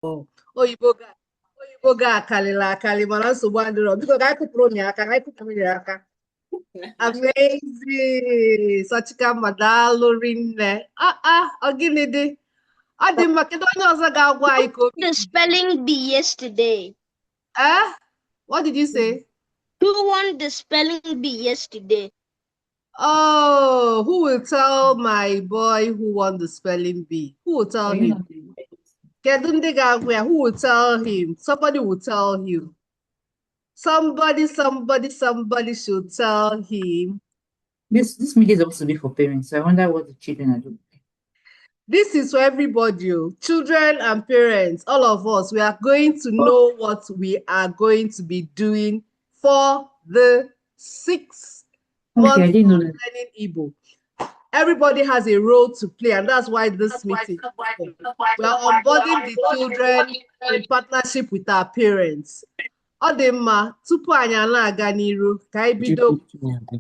oyibo ga oyibo ga-akalịla akali mana nsogbu adịrọ biko ka anyị kụpụrụ ya aka ka anyị kụpụrụ ya aka. Amazing, Sachikama daalụ rinne. Ọ gịnị dị? Ọ dị mma, kedu onye ọzọ ga-agwa anyị ka obi The spelling bee yesterday. What did you say? Who won the spelling bee yesterday? Oh, who will tell my boy who won the spelling bee? Who will tell him? Kedu ndị ga-agwa ya? Who will tell him? Somebody will tell him. Somebody should tell him. This media is supposed to be for parents, so I wonder what the children are doing. This is for everybody, children and parents, all of us. We are going to know what we are going to be doing for the 6 months of learning Igbo. Everybody has a role to play, and that's why this meeting. We are onboarding the children in partnership with our parents. Odema, tupu anyị na-aga n'iru, ka anyị bido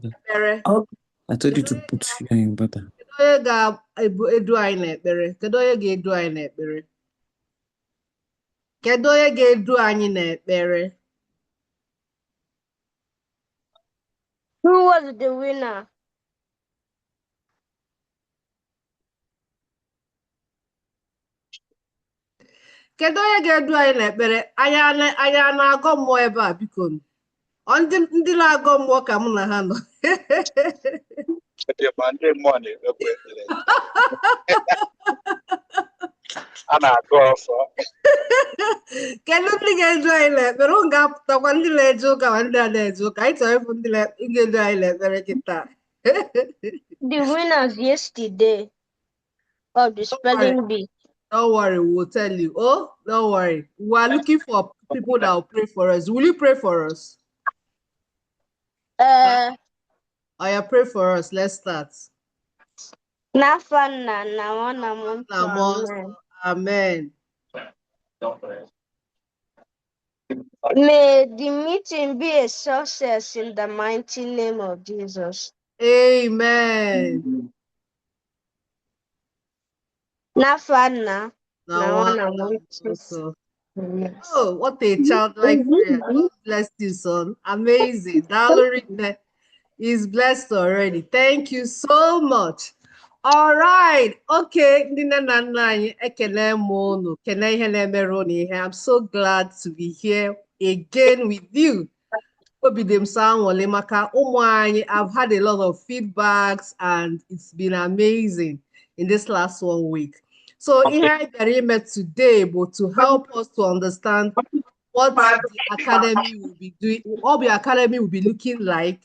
ekpere. I told you to put sugar in butter. Kedu onye ga-edu anyị n'ekpere? Kedu onye ga-edu anyị n'ekpere? Kedu onye ga-edu anyị n'ekpere? Who was the winner? Kedu onye ga-edu anyị n'ekpere? Anyị na-agọ mmụọ ebe a biko. Ndị na-agọ mmụọ ka mụ na ha nọ. Kedu ndị ga-edu anyị n'ekpere? Unu ga-apụtakwa ndị na-eje ụka ma ndị na-eje ụka. Anyị chọrọ ịfụ ndị ga-edu anyị n'ekpere kịta. The winners yesterday of the spelling bee. Don't worry, we'll tell you. Oh, don't worry. We are looking for people that will pray for us. Will you pray for us? Oh, yeah, pray for us. Let's start. Amen. May the meeting be a success in the mighty name of Jesus. Amen. Nafana. Oh, what a childlike prayer. God bless you, son. Amazing. Dalorine is blessed already. Thank you so much. All right. Okay. I'm so glad to be here again with you. I've had a lot of feedbacks and it's been amazing in this last 1 week. So here I met today, but to help us to understand what the academy will be doing, what the academy will be looking like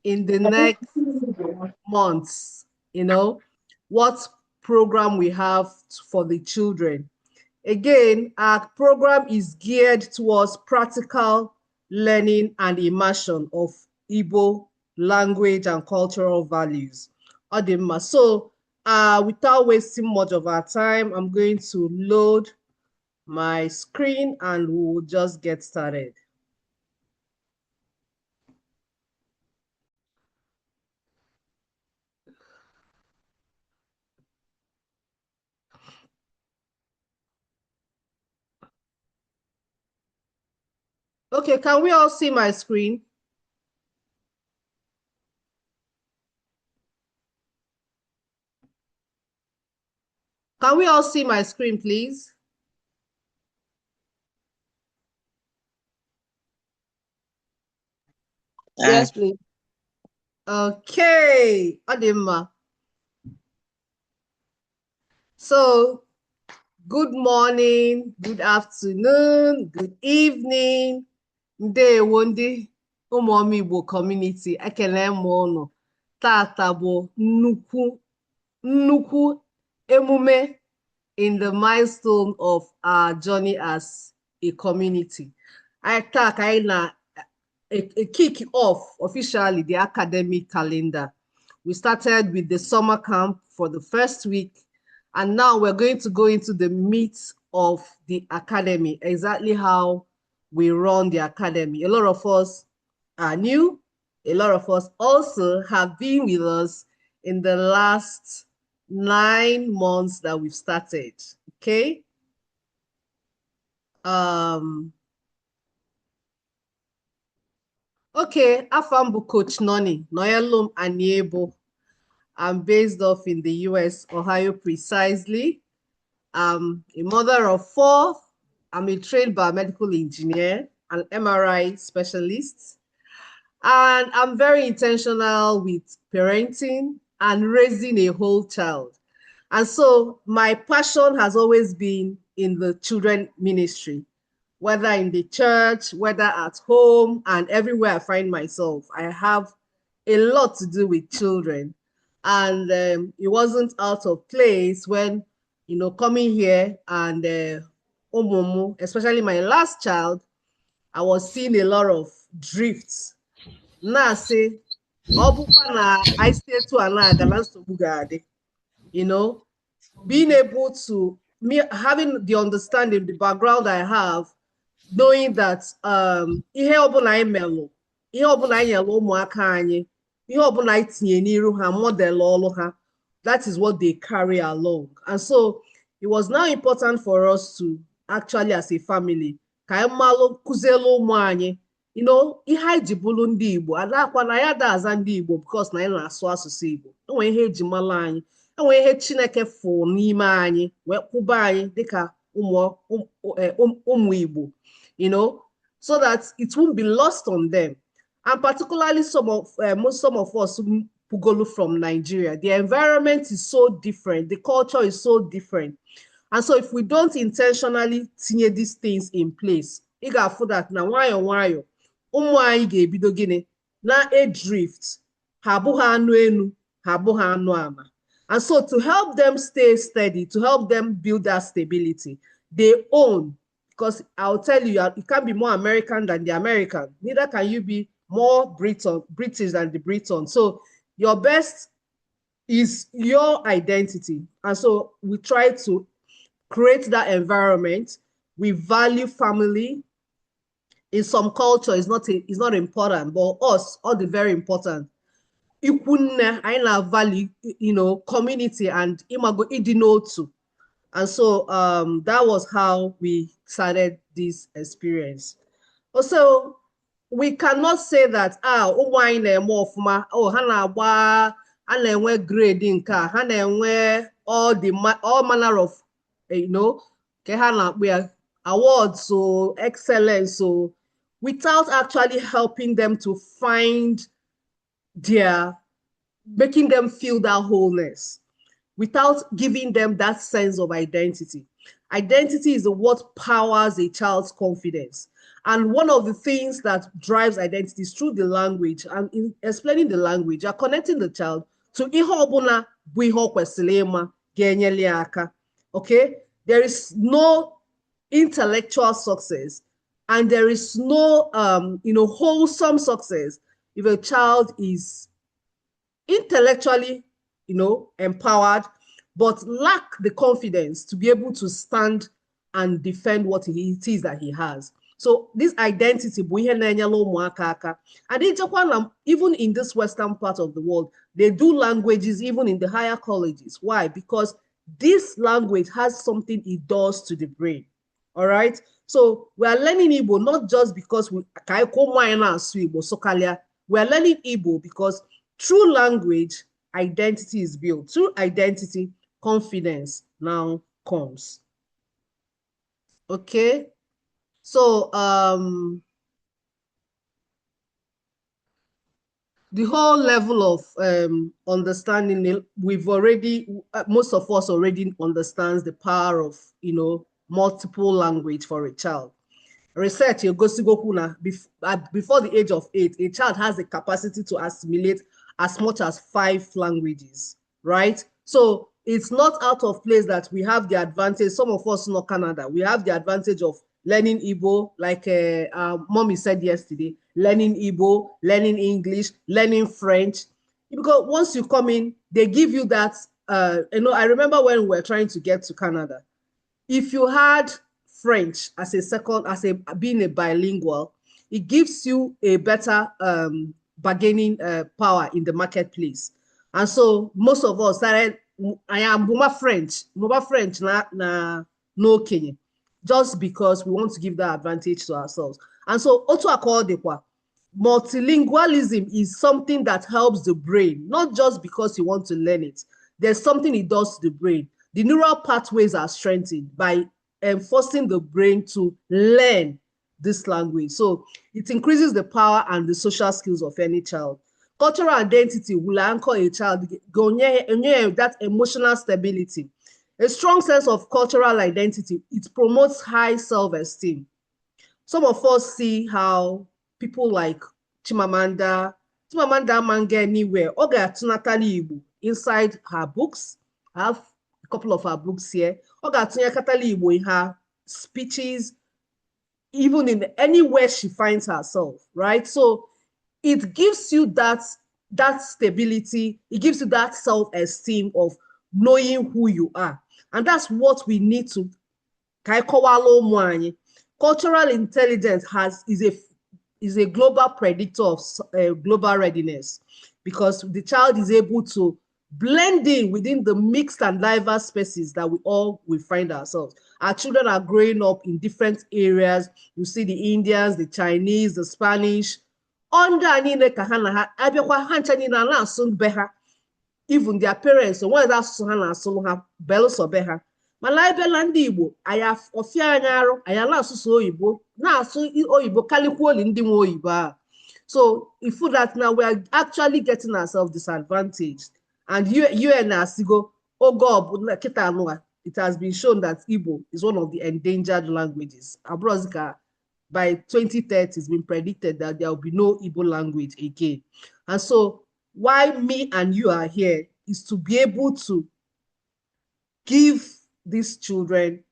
in the next months, what program we have for the children. Again, our program is geared towards practical learning and immersion of Igbo language and cultural values. So, without wasting much of our time, I'm going to load my screen and we'll just get started. Okay, can we all see my screen? Can we all see my screen, please? Yes, please. Okay, Adima. So, good morning, good afternoon, good evening. Ndewo ndị ụmụ Igbo community, ekele m unu. Tata bụ nnukwu emume in the milestone of our journey as a community. I kick off officially the academic calendar. We started with the summer camp for the first week, and now we're going to go into the meat of the academy, exactly how we run the academy. A lot of us are new. A lot of us also have been with us in the last 9 months that we've started, okay? Okay, Afambu Coach Noni, Noyelum Anyebo. I'm based off in the US, Ohio precisely. I'm a mother of 4. I'm a trained biomedical engineer, an MRI specialist, and I'm very intentional with parenting and raising a whole child. And so my passion has always been in the children ministry, whether in the church, whether at home, and everywhere I find myself. I have a lot to do with children. And it wasn't out of place when, coming here and Omomo, especially my last child, I was seeing a lot of drifts. Now say, I stay to an being able to having the understanding, the background I have, knowing that ihe ọbụla anyị melụ, ihe ọbụla anyị nyere ụmụaka anyị, ihe ọbụla anyị tinye n'iru ha, model ọlụ ha, that is what they carry along. And so it was now important for us to actually, as a family, ka anyị malụ kụzielu ụmụ anyị, ihe anyị ji bụrụ ndị Igbo, adakwa na ya da aza ndị Igbo because na anyị na-asụ asụsụ Igbo. Enwere ihe eji mala anyị, enwere ihe Chineke fụ n'ime anyị wee kwụba anyị dịka ụmụ Igbo, so that it won't be lost on them. And particularly some of us Pugolu from Nigeria, the environment is so different, the culture is so different. And so if we don't intentionally tinye these things in place, ị ga-afụ that na nwayọ nwayọ ụmụ anyị ga-ebido gịnị na drift, ha abụghị anụ enu, ha abụghị anụ ama. And so to help them stay steady, to help them build that stability, they own, because I'll tell you, you can't be more American than the American. Neither can you be more British than the Briton. So your best is your identity. And so we try to create that environment. We value family. In some culture, it's not important, but us, all the very important. I value, community and imago idinotu. And so that was how we started this experience. Also, we cannot say that hana grading hana all manner of awards, so excellence, so without actually helping them to find making them feel that wholeness, without giving them that sense of identity. Identity is what powers a child's confidence. And one of the things that drives identity is through the language. And in explaining the language, you're connecting the child to ihe ọbụla bụ ihe ọ kwesịrị ịma ga-enyere aka. Okay? There is no intellectual success and there is no wholesome success if a child is intellectually empowered, but lack the confidence to be able to stand and defend what it is that he has. So this identity, and even in this Western part of the world, they do languages even in the higher colleges. Why? Because this language has something it does to the brain. All right. So we are learning Igbo not just because we are learning Igbo because through language, identity is built. Through identity, confidence now comes. Okay. So the whole level of understanding, we've already, most of us already understands the power of, multiple language for a child. Research, before the age of 8, a child has the capacity to assimilate as much as 5 languages, right? So it's not out of place that we have the advantage. Some of us know Canada. We have the advantage of learning Igbo, like Mommy said yesterday, learning Igbo, learning English, learning French. Because once you come in, they give you that. I remember when we were trying to get to Canada. If you had French as being a bilingual, it gives you a better bargaining power in the marketplace. And so most of us started, I am French na no Kenya. just because we want to give that advantage to ourselves. And so, otu akọ multilingualism is something that helps the brain, not just because you want to learn it. There's something it does to the brain. The neural pathways are strengthened by forcing the brain to learn this language. So it increases the power and the social skills of any child. Cultural identity will anchor a child, that emotional stability. A strong sense of cultural identity, it promotes high self-esteem. Some of us see how people like Chimamanda Mange anywhere, Oga Tunatali Igbo inside her books. I have a couple of her books here. Oga Tunatali Igbo in her speeches, even in anywhere she finds herself, right? So it gives you that stability, it gives you that self-esteem of knowing who you are. And that's what we need to cultural intelligence is a global predictor of global readiness, because the child is able to blend in within the mixed and diverse species that we find ourselves. Our children are growing up in different areas. You see the Indians, the Chinese, the Spanish. Even their parents, so when that's beluso be ha. Mana ebela ndị Igbo, aya ofia anya arụ, aya na-asụsụ oyibo, na-asụ oyibo kalikwuoli ndị nwe oyibo a. So if that now we are actually getting ourselves disadvantaged. And you and Asigo, oh God, it has been shown that Igbo is one of the endangered languages. Abrozika, by 2030, it's been predicted that there will be no Igbo language again. And so why me and you are here is to be able to give these children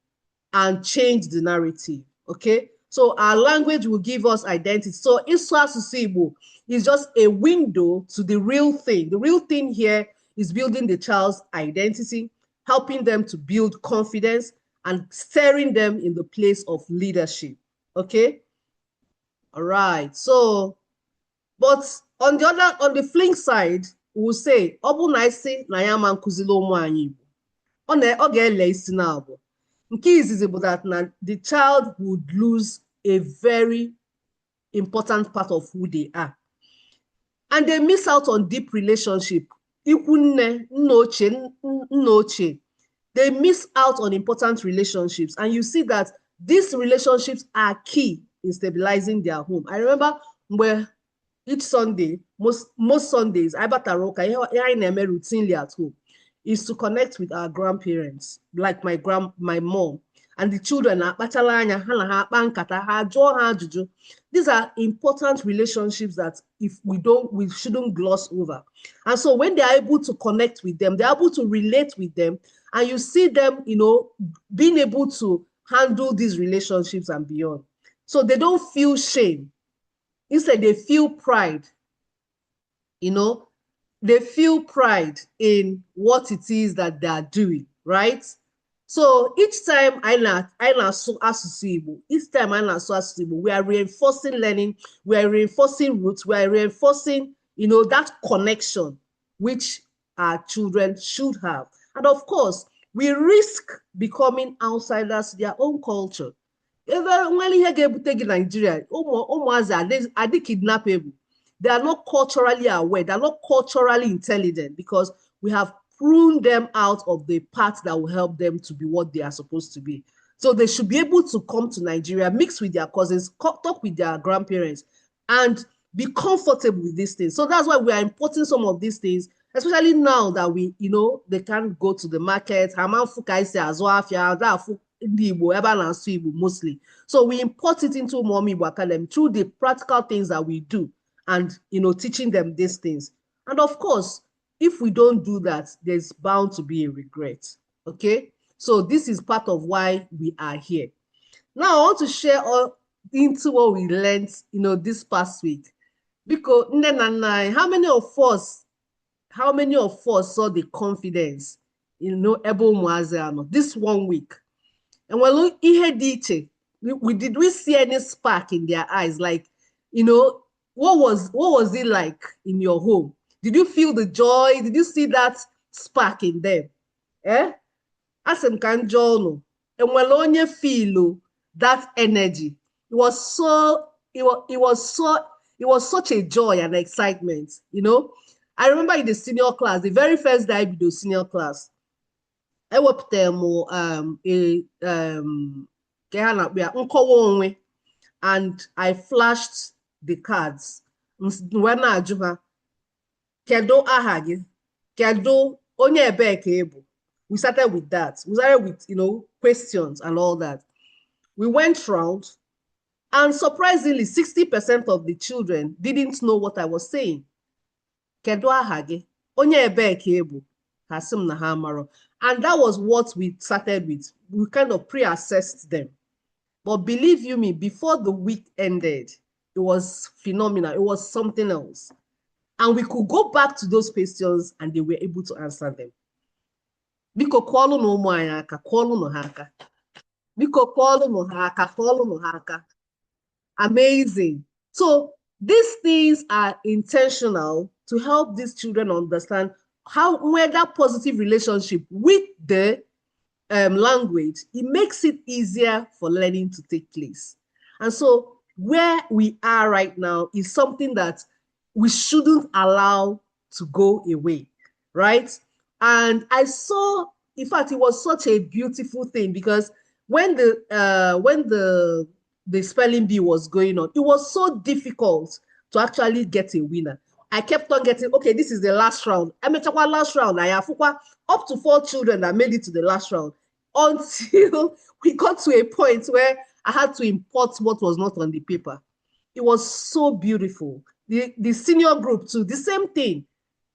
and change the narrative, okay? So our language will give us identity. So Igbo is just a window to the real thing. The real thing here is building the child's identity, helping them to build confidence, and steering them in the place of leadership, okay? All right, so, but on the flink side, we'll say, Obu naisi na ya mankuzilo Onyenweanyi Igbo. Oge isi na abụ. Nke izizi bụ that the child would lose a very important part of who they are. And they miss out on deep relationship. Ikwunne, nnoche. They miss out on important relationships. And you see that these relationships are key in stabilizing their home. I remember where each Sunday, most Sundays, I bataroka, routinely at home, is to connect with our grandparents, like my mom, and the children. These are important relationships that if we shouldn't gloss over. And so when they're able to connect with them, they're able to relate with them, and you see them, being able to handle these relationships and beyond. So they don't feel shame. Instead, they feel pride. They feel pride in what it is that they are doing, right? So each time we are reinforcing learning, we are reinforcing roots, we are reinforcing, that connection which our children should have. And of course, we risk becoming outsiders to their own culture. Nigeria, are they kidnappable? They are not culturally aware. They are not culturally intelligent, because we have pruned them out of the path that will help them to be what they are supposed to be. So they should be able to come to Nigeria, mix with their cousins, talk with their grandparents, and be comfortable with these things. So that's why we are importing some of these things, especially now that they can't go to the market. Mostly. So we import it into Mommy Academy through the practical things that we do, and teaching them these things. And of course, if we don't do that, there's bound to be a regret. Okay, so this is part of why we are here. Now I want to share all into what we learned this past week, because how many of us saw the confidence Ebo Muazeano this 1 week? And well, did we see any spark in their eyes? Like, what was it like in your home? Did you feel the joy? Did you see that spark in them? Asem kanjono. enwere onye feel that energy. It was such a joy and excitement, you know. I remember in the senior class, the very first day I did the senior class, I worked them and I flashed the cards. When I kedo aha gị, kedo onye ebe ka ebu. We started with that. We started with, you know, questions and all that. We went round, and surprisingly, 60% of the children didn't know what I was saying. Kedu aha gị? Onye ebe ka ebu? Ha sị m na ha amaro. And that was what we started with. We kind of pre-assessed them. But believe you me, before the week ended, it was phenomenal. It was something else. And we could go back to those questions and they were able to answer them. Biko kwọọlụ na ụmụ anyị aka, kwọọlụ na ha aka. Biko kwọọlụ na ha aka, kwọọlụ na ha aka. Amazing. So these things are intentional to help these children understand how, when that positive relationship with the language, it makes it easier for learning to take place. And so where we are right now is something that we shouldn't allow to go away, right? And I saw, in fact, it was such a beautiful thing because when the spelling bee was going on, it was so difficult to actually get a winner. I kept on getting, okay, this is the last round. I made last round. I have up to 4 children that made it to the last round until we got to a point where I had to import what was not on the paper. It was so beautiful. The senior group too, the same thing.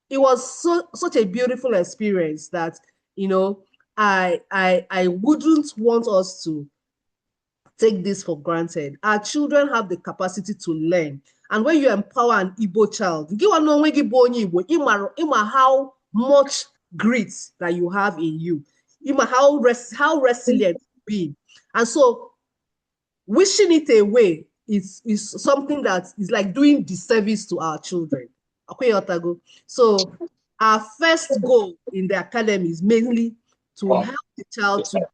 It was such a beautiful experience that, you know, I wouldn't want us to take this for granted. Our children have the capacity to learn. And when you empower an Igbo child, how much grit that you have in you, how resilient you be. And so wishing it away is something that is like doing disservice to our children. Okay, Otago. So our first goal in the academy is mainly to help the child to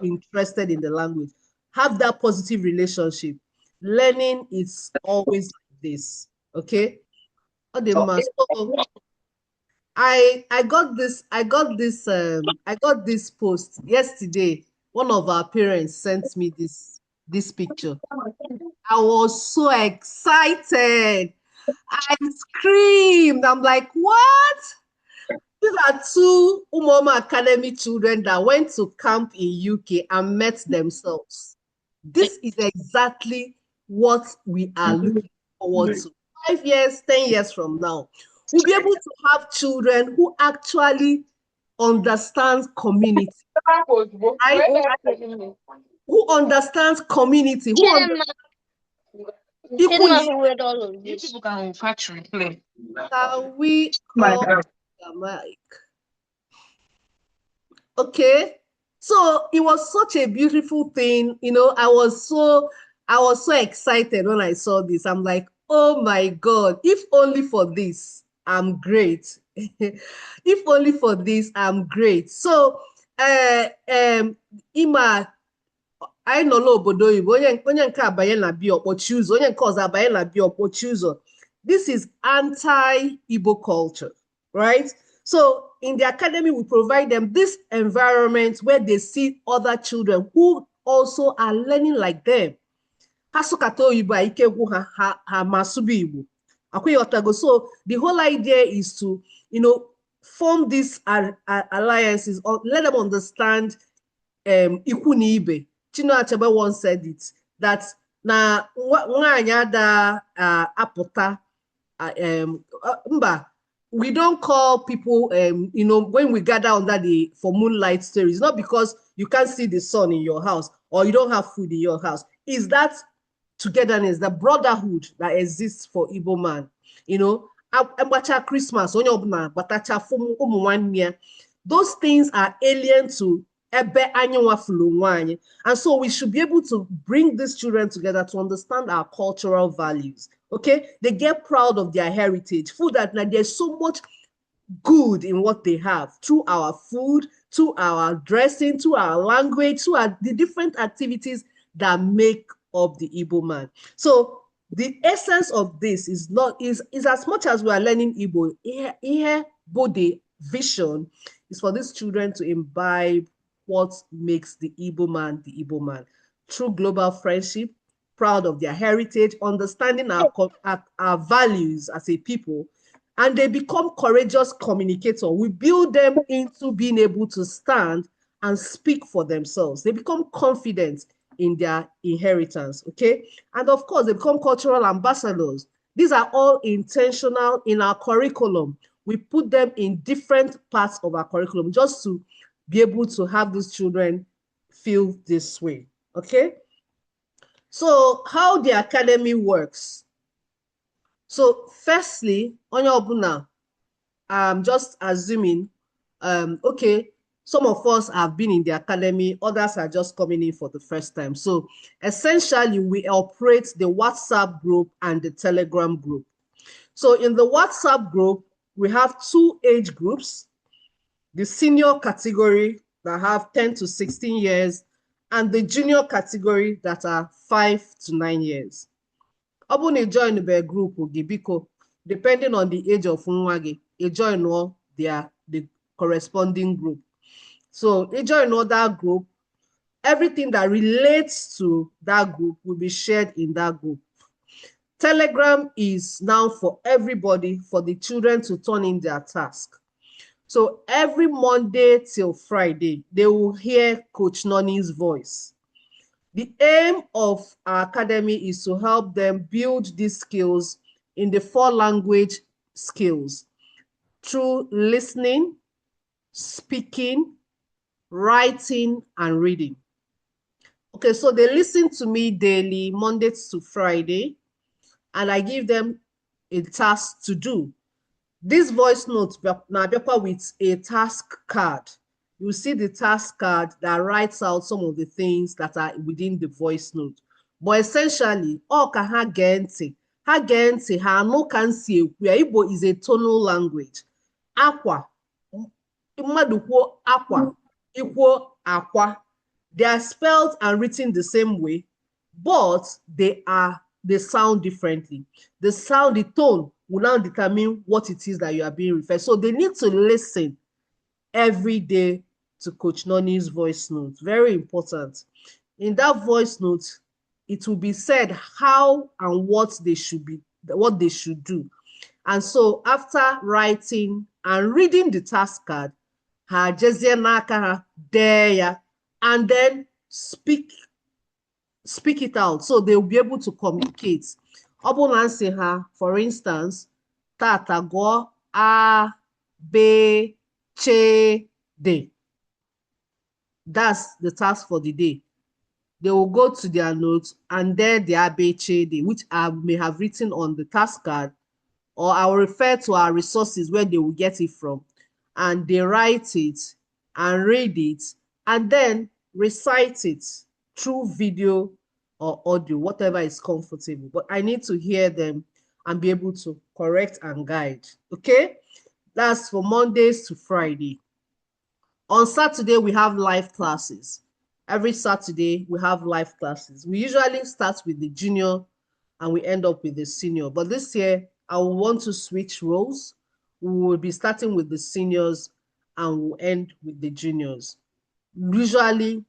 be interested in the language, have that positive relationship. Learning is always like this. Okay. So I got this post yesterday. One of our parents sent me this picture. I was so excited. I screamed. I'm like, what? These are 2 Umoma Academy children that went to camp in UK and met themselves. This is exactly what we are looking forward to. 5 years, 10 years from now, we'll be able to have children who actually understand community, right? Who understands community, who understands Who read all of this? People can factory play. Can we off the mic? Okay, so it was such a beautiful thing. You know, I was so excited when I saw this. I'm like, oh my God, if only for this, I'm great. If only for this, I'm great. So Ima, I know obodo Igbo, onye nke abanye na bi okpochi ụzọ, onye nke ọzọ abanye na bi okpochi ụzọ. This is anti-Igbo culture, right? So in the academy, we provide them this environment where they see other children who also are learning like them. So the whole idea is to, you know, form these alliances or let them understand Ikunibe. Chino Achebe once said it, that na nwanyada apota we don't call people, you know, when we gather under for moonlight stories, not because you can't see the sun in your house or you don't have food in your house. Is that togetherness, the brotherhood that exists for Igbo man, you know, Christmas, those things are alien to Onyenweanyi. And so we should be able to bring these children together to understand our cultural values. Okay, they get proud of their heritage. Food that, like, there's so much good in what they have through our food, through our dressing, through our language, through the different activities that make up the Igbo man. So the essence of this is as much as we are learning Igbo, here the vision is for these children to imbibe what makes the Igbo man through global friendship, proud of their heritage, understanding our values as a people, and they become courageous communicators. We build them into being able to stand and speak for themselves. They become confident in their inheritance, okay? And of course, they become cultural ambassadors. These are all intentional in our curriculum. We put them in different parts of our curriculum just to be able to have these children feel this way, okay? So how the academy works. So firstly, onye ọbụla, I'm just assuming, okay, some of us have been in the academy, others are just coming in for the first time. So essentially, we operate the WhatsApp group and the Telegram group. So in the WhatsApp group, we have 2 age groups, the senior category that have 10 to 16 years, and the junior category that are 5 to 9 years. Ọ bụrụ na ị join the group gị, biko, depending on the age of nwa gị, you join all the corresponding group. So you join all that group, everything that relates to that group will be shared in that group. Telegram is now for everybody, for the children to turn in their task. So every Monday till Friday, they will hear Coach Noni's voice. The aim of our academy is to help them build these skills in the 4 language skills through listening, speaking, writing, and reading. Okay, so they listen to me daily, Monday to Friday, and I give them a task to do. This voice note now with a task card. You see the task card that writes out some of the things that are within the voice note. But essentially, all ka ha gee ntị ha anụ ka nsi ekwu ya. Igbo is a tonal language. Akwa, mmadụ kwuo akwa, ikwuo akwa. They are spelled and written the same way, but they sound differently. The sound, the tone will now determine what it is that you are being referred. So they need to listen every day to Coach Noni's voice note. Very important. In that voice note, it will be said how and what they should do. And so after writing and reading the task card, ha jezie n'aka ha dee ya, and then speak it out, so they'll be able to communicate. For instance, tata go a be che de. That's the task for the day. They will go to their notes and then the ABCD, which I may have written on the task card, or I will refer to our resources where they will get it from. And they write it and read it and then recite it through video or audio, whatever is comfortable. But I need to hear them and be able to correct and guide. Okay? That's for Mondays to Friday. On Saturday, we have live classes. Every Saturday, we have live classes. We usually start with the junior and we end up with the senior. But this year, I will want to switch roles. We will be starting with the seniors and we'll end with the juniors. Usually,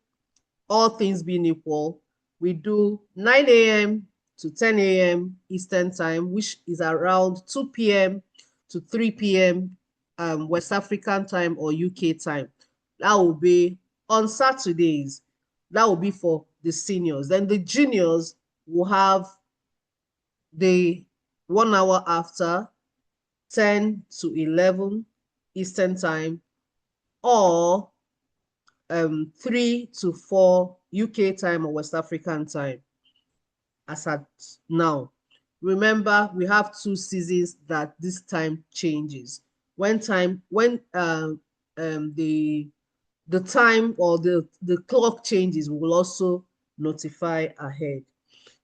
all things being equal, we do 9 a.m. to 10 a.m. Eastern time, which is around 2 p.m. to 3 p.m. West African time or UK time. That will be on Saturdays. That will be for the seniors. Then the juniors will have the 1 hour after 10 to 11 Eastern time, or 3 to 4 UK time or West African time as at now. Remember, we have 2 seasons that this time changes. When the time or the clock changes, we will also notify ahead.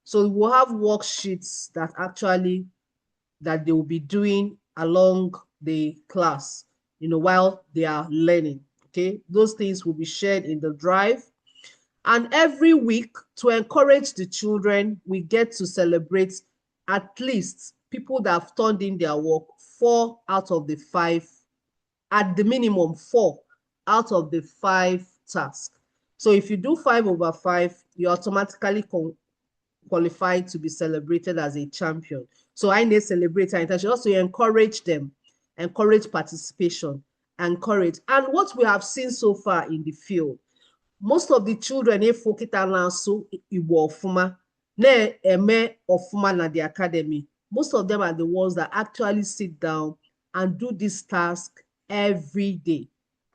So we'll have worksheets that they will be doing along the class, while they are learning. Okay, those things will be shared in the drive. And every week, to encourage the children, we get to celebrate at least people that have turned in their work 4 out of the 5, at the minimum 4 out of the 5 tasks. So if you do 5 over 5, you automatically qualified to be celebrated as a champion. So I need to celebrate and also encourage them, encourage participation, encourage. And what we have seen so far in the field, most of the children efokita na-asụ Igbo ọfụma na-eme ọfụma na the academy, most of them are the ones that actually sit down and do this task every day,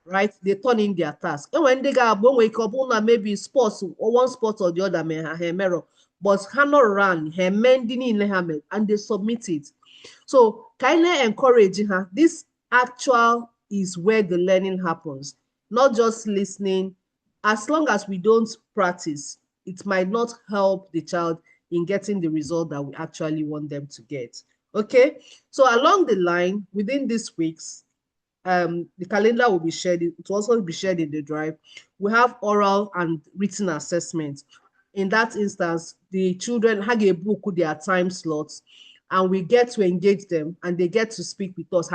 right? They turn in their task. And when they ga-abụ ike ọ bụrụ na maybe sports or one sport or the other may ha emerọ, but ha not run ha eme ndị niile ha mere and they submit it. So kindly encourage her. This actual is where the learning happens, not just listening. As long as we don't practice, it might not help the child in getting the result that we actually want them to get. Okay, so along the line, within these weeks, the calendar will be shared. It will also be shared in the drive. We have oral and written assessments. In that instance, the children have a book with their time slots, and we get to engage them, and they get to speak with us.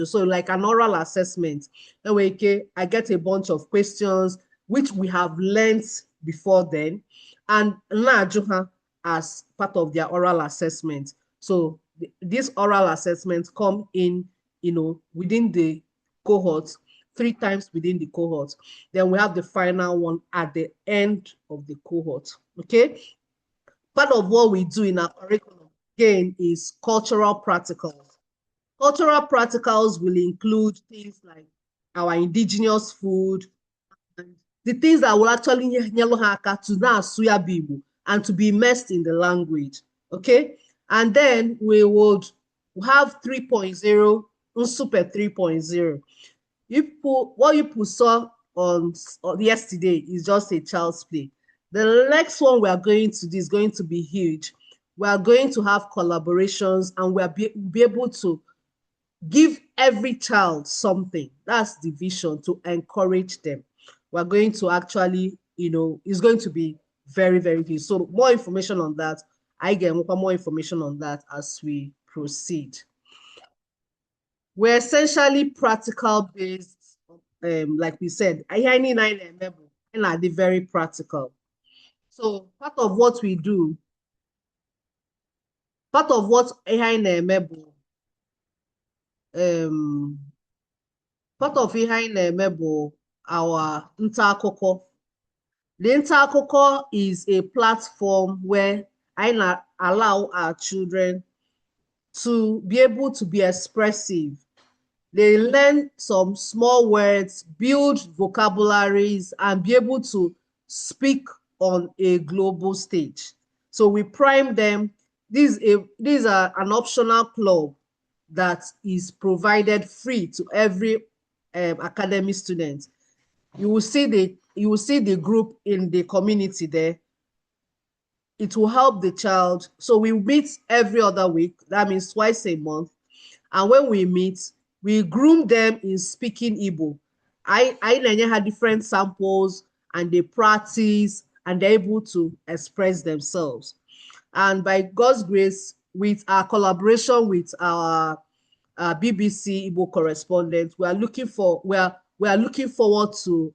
So like an oral assessment. Okay, I get a bunch of questions which we have learned before then, and as part of their oral assessment. So these oral assessments come in, within the cohort, 3 times within the cohort. Then we have the final one at the end of the cohort. Okay. Part of what we do in our curriculum, again, is cultural practicals. Cultural practicals will include things like our indigenous food, and the things that will actually to now suya bibu and to be immersed in the language. Okay, and then we would have 3.0, super 3.0. What you saw on yesterday is just a child's play. The next one we are going to do is going to be huge. We are going to have collaborations, and we'll be able to give every child something. That's the vision, to encourage them. We're going to actually, it's going to be very, very huge. So more information on that. I get more information on that as we proceed. We're essentially practical based, like we said. And they're very practical. So part of what we do, part of what part of ihe anyị na-eme bụ our nta akụkọ. The nta akụkọ is a platform where I allow our children to be able to be expressive. They learn some small words, build vocabularies, and be able to speak on a global stage. So we prime them. These are an optional club that is provided free to every academy student. You will see the group in the community there. It will help the child. So we meet every other week. That means twice a month. And when we meet, we groom them in speaking Igbo. I had different samples, and they practice, and they're able to express themselves. And by God's grace, with our collaboration with our BBC Igbo correspondent, we are looking forward to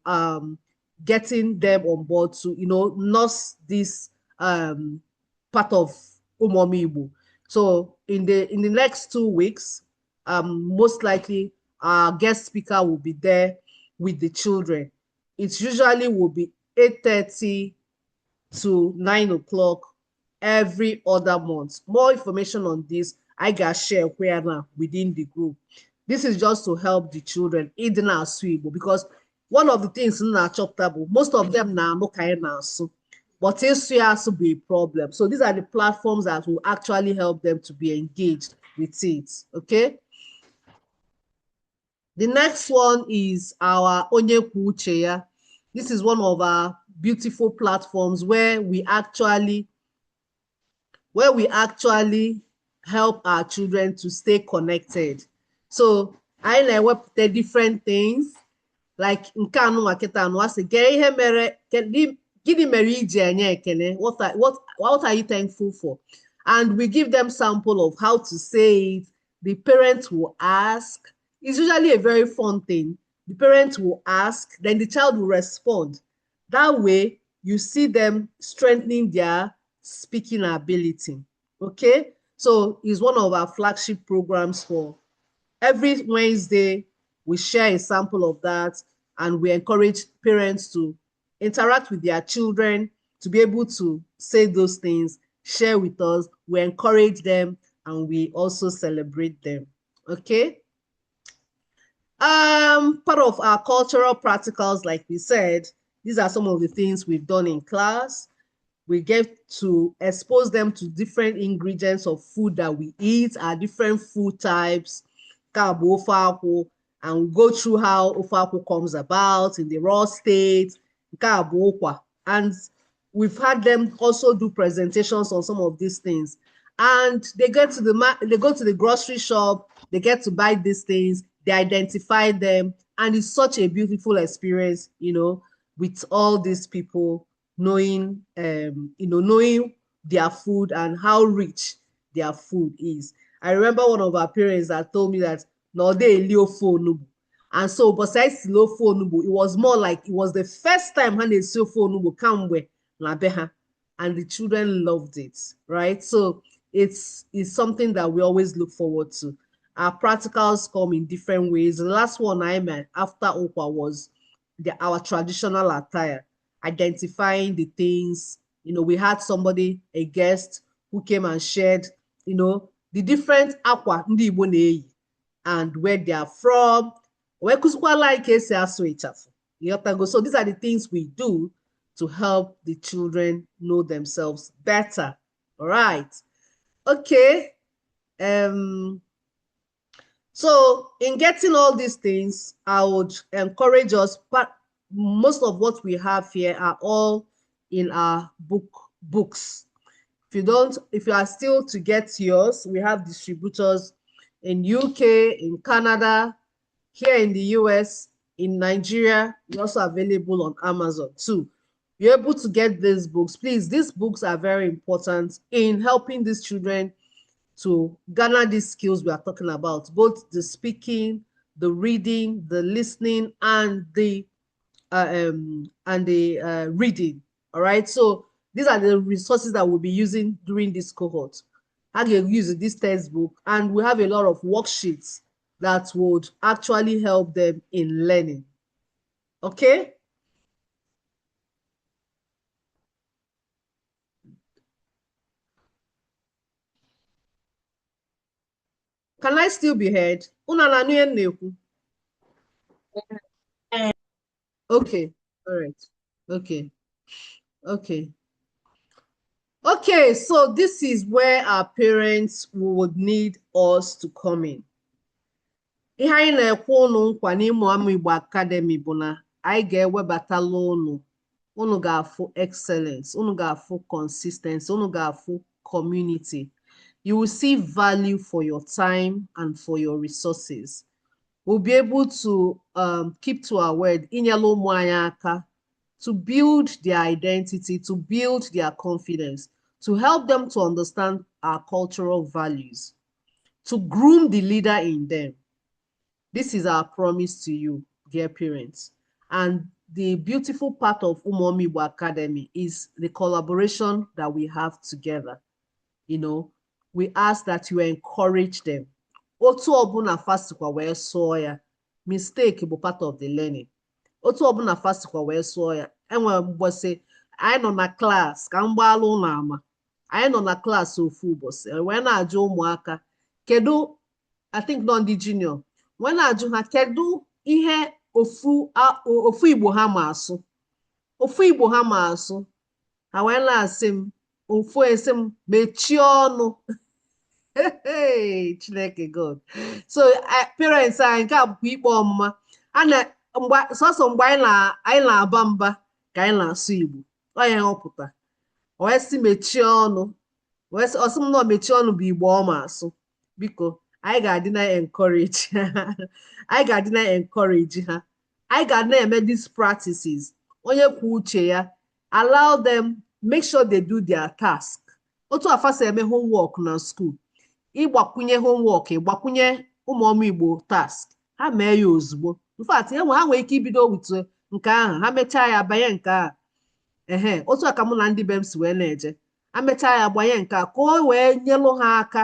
getting them on board to nurse this part of Umomi Igbo. So in the next 2 weeks, most likely our guest speaker will be there with the children. It usually will be 8:30 to 9 o'clock every other month. More information on this I got share where now within the group. This is just to help the children in the Igbo, because one of the things in our chapter, most of them now no kind so, but it's also be a problem. So these are the platforms that will actually help them to be engaged with it. Okay. The next one is our Onyenweanyi. This is one of our beautiful platforms where we actually help our children to stay connected. So I na-ewepụta different things like nke anụnwa kịta anụnwa sị gee ihe mere gịnị mere iji enye ekele, what are you thankful for, and we give them sample of how to say it. The parents will ask. It's usually a very fun thing. The parents will ask, then the child will respond. That way you see them strengthening their speaking ability. Okay, so it's one of our flagship programs. For every Wednesday we share a sample of that, and we encourage parents to interact with their children to be able to say those things, share with us. We encourage them and we also celebrate them. Okay. Part of our cultural practicals, like we said, these are some of the things we've done in class. We get to expose them to different ingredients of food that we eat, our different food types, and we go through how ofe comes about in the raw state, and we've had them also do presentations on some of these things. And they go to the grocery shop, they get to buy these things, they identify them, and it's such a beautiful experience, you know, with all these people knowing, knowing their food and how rich their food is. I remember one of our parents that told me that no, they phone, and so besides low phone, it was more like it was the first time when they saw phone come where and the children loved it, right? So it's something that we always look forward to. Our practicals come in different ways. The last one I met after Okwa was our traditional attire, identifying the things. You know, we had somebody, a guest, who came and shared, you know, the different aqua ndi Igbo na-eyi and where they are from. So these are the things we do to help the children know themselves better. All right. Okay. So in getting all these things, I would encourage us, but most of what we have here are all in our books. If you are still to get yours, we have distributors in UK, in Canada, here in the US, in Nigeria. We're also available on Amazon too. You're able to get these books. Please, these books are very important in helping these children to garner these skills we are talking about, both the speaking, the reading, the listening, and the reading. All right. So these are the resources that we'll be using during this cohort. How do you use this textbook? And we have a lot of worksheets that would actually help them in learning. Okay. Can I still be heard? Okay. All right. Okay. Okay. Okay, so this is where our parents would need us to come in. Ihe anyị na-ekwe unu nkwa n'ịmụ Amụ Igbo Academy bụ na anyị ga-ewebatala unu ga-afụ excellence, unu ga-afụ consistency, unu ga-afụ community. You will see value for your time and for your resources. We'll be able to keep to our word, inyelu ụmụ anyị aka, to build their identity, to build their confidence, to help them to understand our cultural values, to groom the leader in them. This is our promise to you, dear parents. And the beautiful part of Amụ Igbo Academy is the collaboration that we have together. You know, we ask that you encourage them. Otu ọbụna fasikwa wee sụọ ya, mistake bụ part of the learning. Otu ọbụna fasikwa wee sụọ ya, enwere mgbọsị anyị nọ na klaasị ka m gbaala ụlọ ama, anyị nọ na klaasị ofu ụbọchị wee na-ajụ ụmụaka kedu, I think nọ ndị junior, wee na-ajụ ha kedu ihe ofu Igbo ha ma asụ, ofu Igbo ha ma asụ, ha wee na-asị m ofu esi m mechie ọnụ. Hey, Chineke God. So parents anyị nke a bụkwa ikpe ọmụma. Sọsọ mgbe anyị na-aba mba ka anyị na-asụ Igbo. Ọ ya họpụta. O wee sị mechie ọnụ. wee sị ọsị m nọ mechie ọnụ bụ Igbo ọma asụ biko anyị ga-adị na encourage anyị ga-adị na encourage ha anyị ga na-eme these practices onye kwuo uche ya allow them make sure they do their task otu afa si eme homework na school ịgbakwunye homework ịgbakwunye ụmụọma Igbo task ha mee ya ozugbo in fact ha nwere ike ibido with nke ahụ ha mechaa ya banye nke ahụ otu a ka mụ na ndị be m si wee na-eje amechaa ya gbanye nke a ka o wee nyelụ ha aka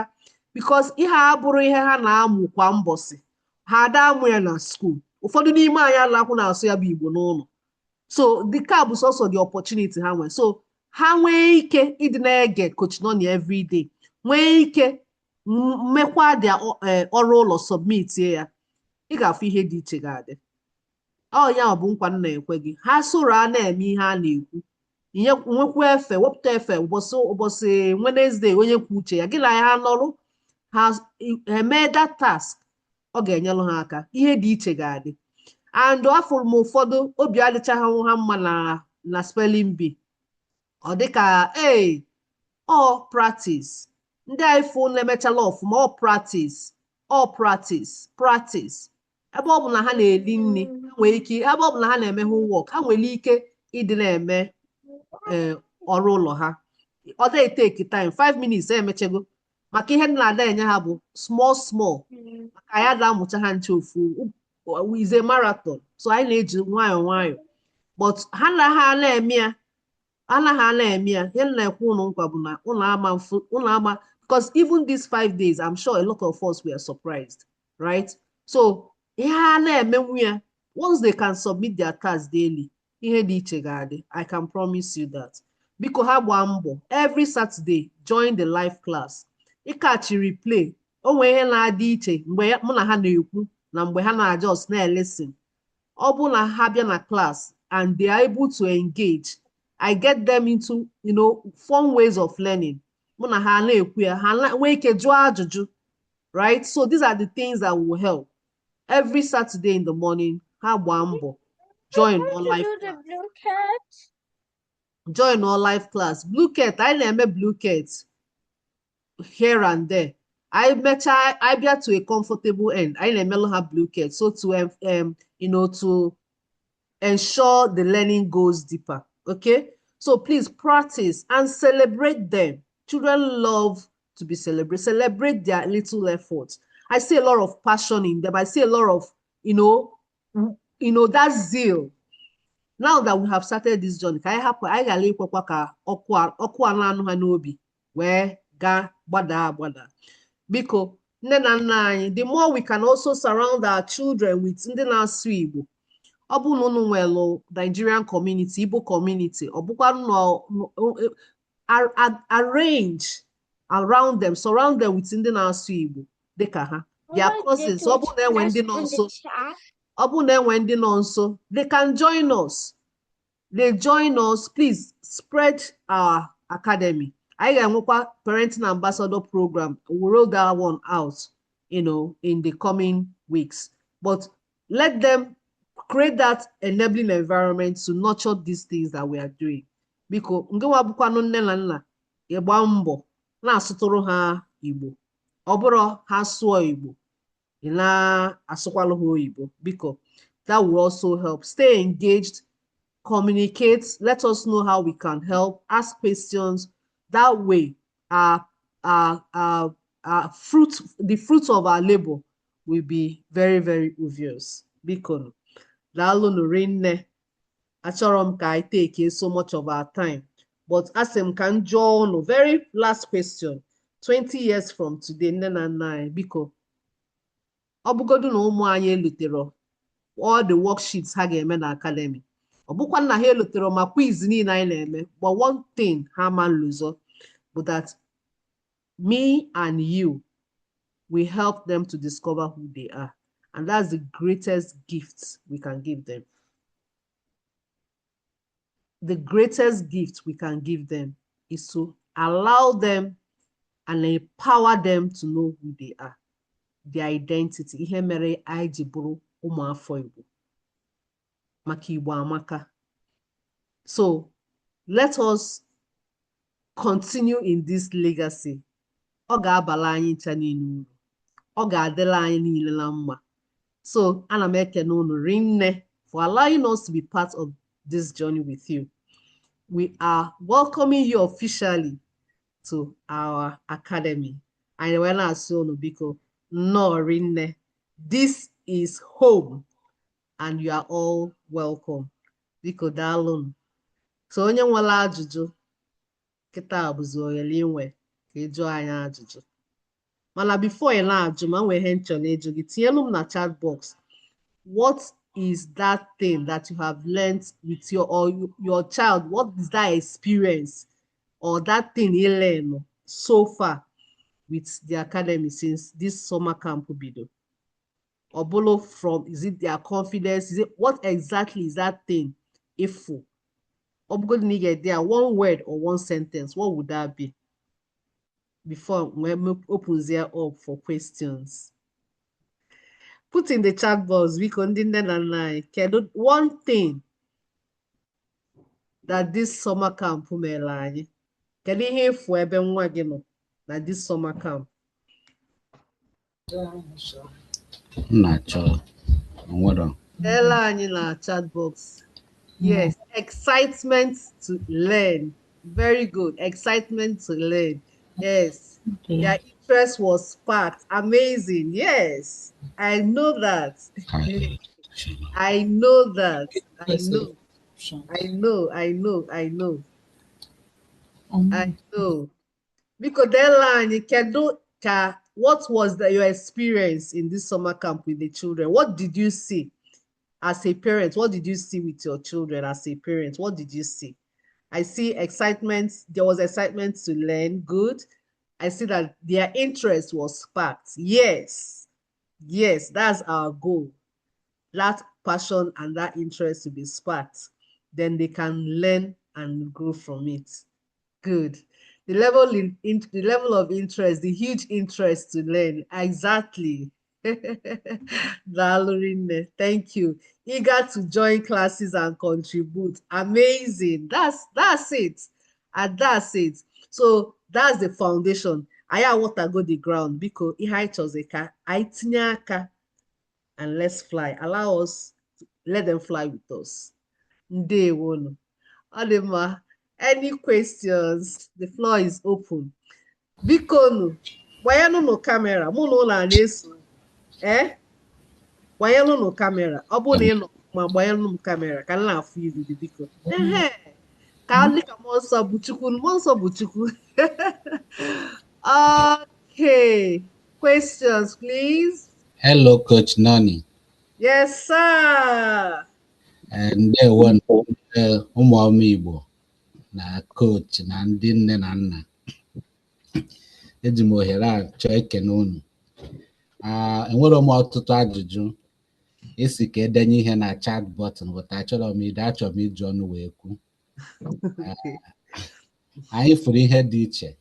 because ihe a bụrụ ihe ha na-amụ kwa mbọsị ha ada amụ ya na skuul ụfọdụ n'ime anyị alakwụ na-asụ ya bụ Igbo n'ụlọ so dịka bụ sọsọ the opportunity ha nwee so ha nwee ike ịdị na-ege Coach Nonny everyday nwee ike mmekwa dị ọrụ ụlọ submit ya ị ga-afụ ihe dị iche ga-adị ọ ya bụ nkwa nna ekwe gị ha soro a na-eme ihe a na-ekwu nwekwa efe wepụta efe ụbọchị Wednesday onye kwu uche ya gị na ya ha nọrụ ha eme that task ọ ga-enyelụ ha aka ihe dị iche ga-adị and afụrụ m ụfọdụ obi adịchaghị ha mma na spelling bee ọ dịka ọ practice ndị anyị fụ na-emechala ọfụma ọ practice ebe ọ bụ na ha na-eli nri ha nwere ike ebe ọ bụ na ha na-eme homework ha nwere ike ịdị na-eme ọrụ ụlọ ha ọ dịghị take time 5 minutes emechego maka ihe na-ada enye ha bụ small maka ya da-amụcha ha nche ofu is a marathon so anyị na-eji nwayọọ but ha anaghị na-eme ya ihe na-ekwu ụnụ nkwa bụ na ụnụ ama because even these 5 days I'm sure a lot of us were surprised right so ihe ha na-emenwu ya once they can submit their tasks daily ihe dị iche ga-adị I can promise you that biko ha gbaa mbọ every Saturday join the live class ịkachi replay o nwee ihe na-adị iche mgbe mụ na ha na-ekwu na mgbe ha na-ajust na-listen ọ bụ na ha bịa na class and they are able to engage I get them into fun ways of learning mụ na ha na-ekwu ya ha nwee ike jụọ ajụjụ right so these are the things that will help every Saturday in the morning ha gbaa mbọ join all live class Blue Cat anyị na-eme Blue Cat here and there I bịa to a comfortable end anyị na-emelụ ha Blue Cat so to to ensure the learning goes deeper okay so please practice and celebrate them children love to be celebrate their little efforts I see a lot of passion in them I see a lot of that zeal now that we have started this journey ka anyị hapụ anyị gara ikwekwa ka ọkụ a na-anụ ha n'obi wee gaa gbada biko nne na nna anyị the more we can also surround our children with ndị na-asụ Igbo ọ bụ na unu nwere Nigerian community Igbo community ọ bụkwa arrange around them surround them with ndị na-asụ Igbo dịka ha their cousins ọ bụ na enwe ndị nọ nso ọ bụ na enwe ndị nọ nso they can join us please spread our academy anyị ga-enwekwa parenting ambassador program we'll roll that one out in the coming weeks but let them create that enabling environment to nurture these things that we are doing biko ngewa bụkwanụ nne na nna ịgba mbọ na-asụtụrụ ha Igbo ọ bụrụ ha sụọ Igbo ị na-asụkwalụ ha oyibo biko that will also help stay engaged communicate let us know how we can help ask questions that way the fruit of our labor will be very very obvious biko daalụnụ rinne achọrọ m ka I take so much of our time but asị m ka m jụọ unu very last question 20 years from today nne na nna anyị biko ọ bụgodu na ụmụ anyị elutere all the worksheets ha ga-eme na academy ọ bụkwa na ha elutere ma quiz niile anyị na-eme but one thing ha ma lụzọ but that me and you we help them to discover who they are and that's the greatest gift we can give them. The greatest gift we can give them is to allow them and empower them to know who they are, their identity. Ihe mere anyị ji bụrụ ụmụafọ Igbo maka Igbo amaka. So let us continue in this legacy. Ọ ga-abala anyị ncha niile uru. Ọ ga-adịla anyị niile na mma. So, ana m ekene unu rinne for allowing us to be part of this journey with you. We are welcoming you officially to our academy. And when I say unu biko, no rinne. This is home and you are all welcome. Biko daalụ. So onye nwere ajụjụ kịta bụzi ohere inwe ka ị jụọ anyị ajụjụ. Mana before ị na-ajụ ma nwee ihe nchọ na-eju gị tinyelu m na chat box. What is that thing that you have learned with your child? What is that experience or that thing you learn so far with the academy since this summer camp bido? Obolo from, is it their confidence? Is it what exactly is that thing? If you get there one word or one sentence, what would that be? Before we open there up for questions. Put in the chat box because one thing that this summer camp mere anyị. Kedu ihe efu ebe nwa gị nọ na this summer camp? Tell anyị na chat box. Yes, excitement to learn. Very good. Excitement to learn. Yes. Okay. Their interest was sparked. Amazing. Yes. I know that. I know that. I know. I know. I know. I know. I know. Because what was your experience in this summer camp with the children? What did you see as a parent? What did you see with your children as a parent? What did you see? I see excitement. There was excitement to learn. Good. I see that their interest was sparked. Yes. Yes, that's our goal. That passion and that interest to be sparked. Then they can learn and grow from it. Good. The level of interest, the huge interest to learn. Exactly. Thank you. Eager to join classes and contribute. Amazing. That's it. And that's it. So that's the foundation. I want to go the ground because I tinye aka and let's fly. Allow us, let them fly with us. Ndewo. Adema. Any questions? The floor is open. Biko gbanyelụ no camera. Mụ na ụlọ na-eso. Gbanyelụ no camera. Ọ bụ na ị nọ ma gbanyelụ m camera ka m na-afụ iru gị biko. Ka ọ dị ka mmụọ nsọ bụ Chukwu, mmụọ nsọ bụ Chukwu. Okay. Questions, please. Hello, Coach Nani. Yes, sir. And there one ụmụ Igbo na coach na ndị nne na nna. Eji m ohere a chọọ ekene unu. Enwere m ọtụtụ ajụjụ esi ka edenye ihe na chat button but achọrọ m iji ọnụ wee kwu. Anyị fụrụ ihe dị iche.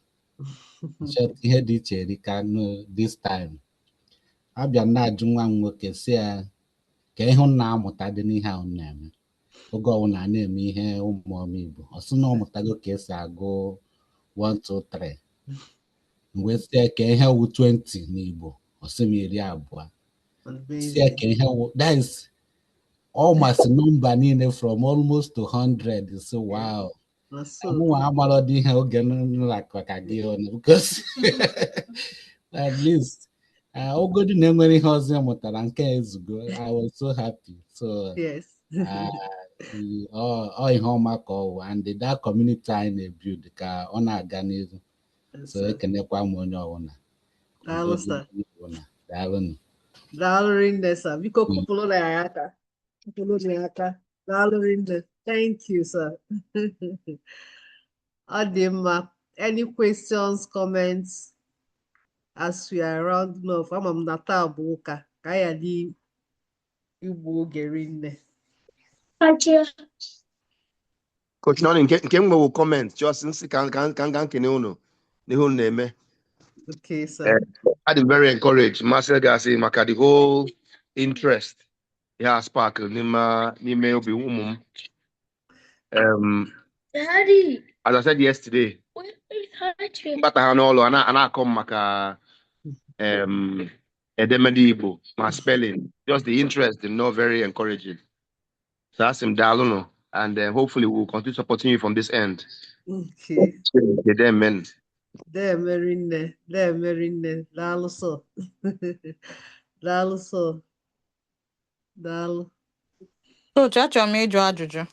Ihe dị iche erika this time. Abịa na-ajụ nwa m nwoke si ya ka ihe na-amụta dị n'ihe ahụ na-eme. Oge ọbụla na-eme ihe ụmụ Igbo. Ọ sị na ọ mụtago ka esi agụ 1, 2, 3. Mgbe si ya ka ihe wụ 20 n'Igbo, ọ sị m 20. Si ya ka ihe wụ, that is almost number niile from almost to 100. So wow. Mụnwa agbara dị ihe oge nlaka gị ọnụ because at least ogodi na-enwere ihe ọzọ mụtara nke ezugo. I was so happy. So yes. ihe ọma ka ọwụ and that community anyị na-ebuild ka ọ na-aga n'ihu. So ekenekwa m onye ọbụla. Daalụ sir. Daalụ. Daalụ rinne sir. Biko kụpụrụ na ya aka. Kụpụrụ na ya aka. Daalụ rinne. Thank you, sir. Adima, any questions, comments as we are rounding off? I'm not Buka. Kaya di Igbo Gerinne. Coach Nani, nke m will comment just since can kene unu n'ihu na-eme. Okay, sir. I'm very encouraged. Master Gasi maka the whole interest. Yeah, spark n'ime obi ụmụ m. As I said yesterday, mbata ha n'ụlọ a na-akọ maka edemede Igbo ma spelling, just the interest, not very encouraging. So ask him Daluno, and hopefully we'll continue supporting you from this end. Okay. Amen. There, Marine. There, Marine. Daluso. Daluso. Dalu. Coach, achọrọ m ịjụ ajụjụ.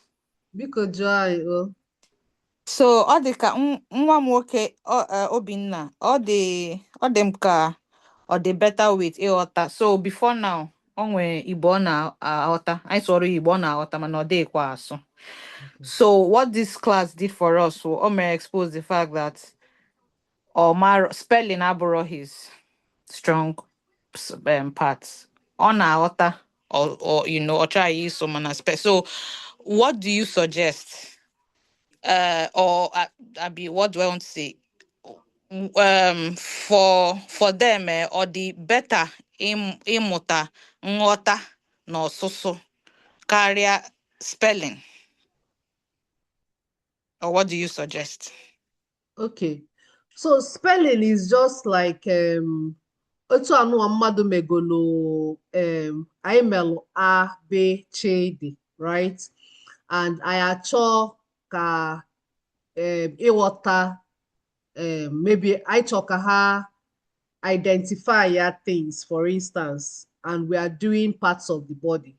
Biko jụọ anyị o. So ọ dị ka nwa m nwoke Obinna, ọ dị m ka ọ dị better with ịghọta. So before now, o nwere Igbo ọ na-aghọta. Anyị sụrụ Igbo ọ na-aghọta mana ọ dịghịkwa asụ. So what this class did for us, o mere expose the fact that spelling abụrụ his strong parts. Ọ na-aghọta or ọ chọghị iso mana spell. So what do you suggest? Or what do I want to say? For them, or the better ịmụta nghọta na ọsụsụ karịa spelling. Or what do you suggest? Okay. So spelling is just like otu anụ mmadụ megolo anyị melụ A, B, C, D, right? And anyị achọ ka ịghọta maybe anyị chọ ka ha identify ya things, for instance, and we are doing parts of the body.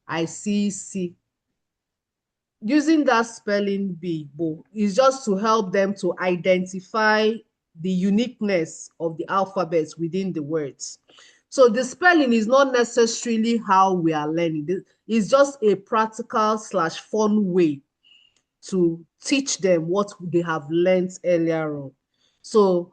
I see. Using that spelling bee is just to help them to identify the uniqueness of the alphabets within the words. So the spelling is not necessarily how we are learning. It's just a practical / fun way to teach them what they have learned earlier on. So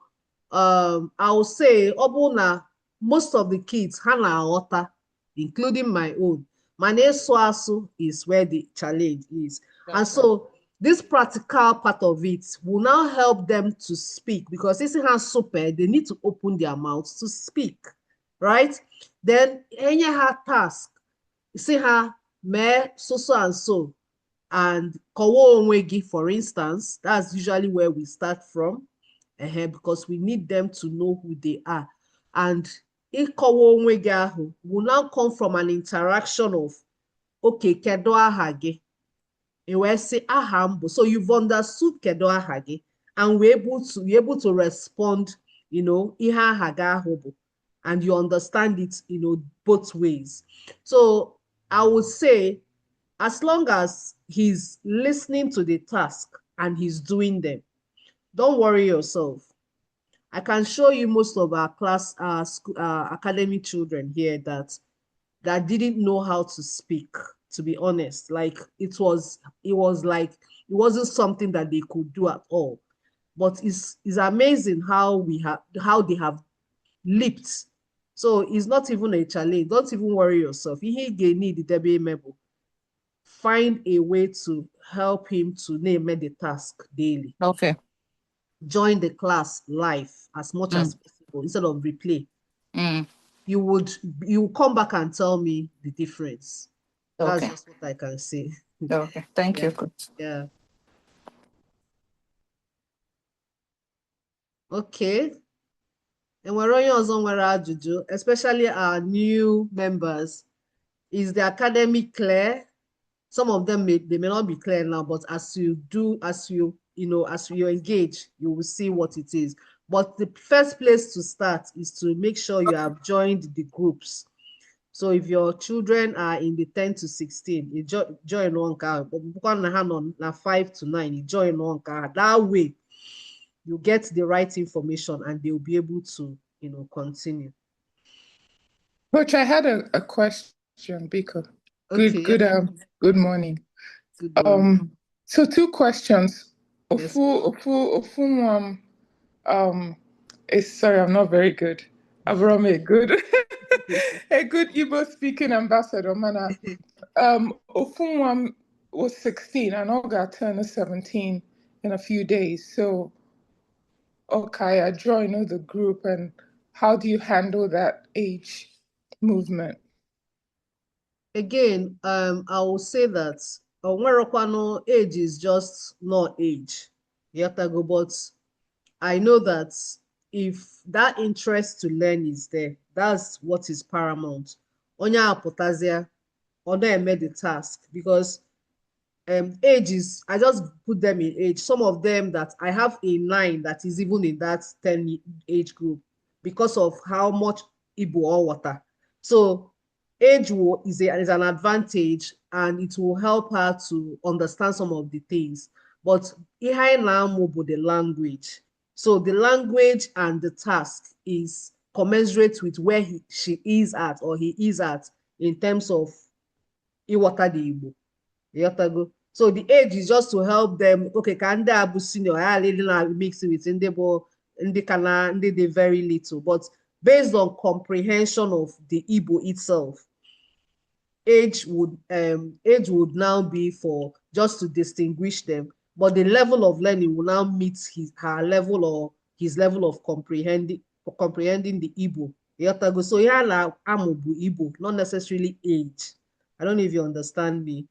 I will say, Obuna, most of the kids, Hana Ota, including my own, Manesuasu is where the challenge is. And so this practical part of it will now help them to speak, because this is super, they need to open their mouths to speak, right? Then any her task, you see her me so and so, and kowo onwegi, for instance, that's usually where we start from, because we need them to know who they are. And ikowo onwegi ahu will now come from an interaction of, okay, kedo aha gi. You will say ahambo. So you've understood kedo aha gi, and we're able to respond, iha haga hobo, and you understand it, both ways. So I would say, as long as he's listening to the task and he's doing them, don't worry yourself. I can show you most of our class, academy children here that didn't know how to speak, to be honest. Like it wasn't something that they could do at all. But it's amazing how they have leaped. So it's not even a challenge. Don't even worry yourself. Find a way to help him to name the task daily. Okay. Join the class live as much as possible instead of replay. You will come back and tell me the difference. Okay. That's just what I can say. Okay. Thank you, Coach. Yeah. Okay. And we're running on especially our new members. Is the academic clear? Some of them may not be clear now, but as you engage, you will see what it is. But the first place to start is to make sure you have joined the groups. So if your children are in the 10 to 16, you join one car. 5 to 9, you join one car. That way, you get the right information and they'll be able to, continue. Coach, I had a question, Biko. Okay. Good morning. Good morning. So 2 questions. Yes. Sorry, I'm not very good. Abraham, a good Igbo speaking ambassador, mana. Ofunwam was 16 and Olga turned 17 in a few days. So, okay, I joined the group, and how do you handle that age movement? Again, I will say that age is just not age. But I know that if that interest to learn is there, that's what is paramount. Onye apụtazịa, ọ na-eme the task, because age is, I just put them in age. Some of them that I have a 9 that is even in that 10 age group because of how much Igbo or water. So age is an advantage, and it will help her to understand some of the things. But ihe anyị na-amụ bụ the language. So the language and the task is commensurate with where she is at, or he is at, in terms of ịghọta the Igbo. Yotago. So the age is just to help them. Okay, can they abu senior? I really mix with they very little, but based on comprehension of the Igbo itself, age would now be for just to distinguish them, but the level of learning will now meet her level, or his level of comprehending the Igbo. Yotago. So yeah, amubu Igbo, not necessarily age. I don't know if you understand me.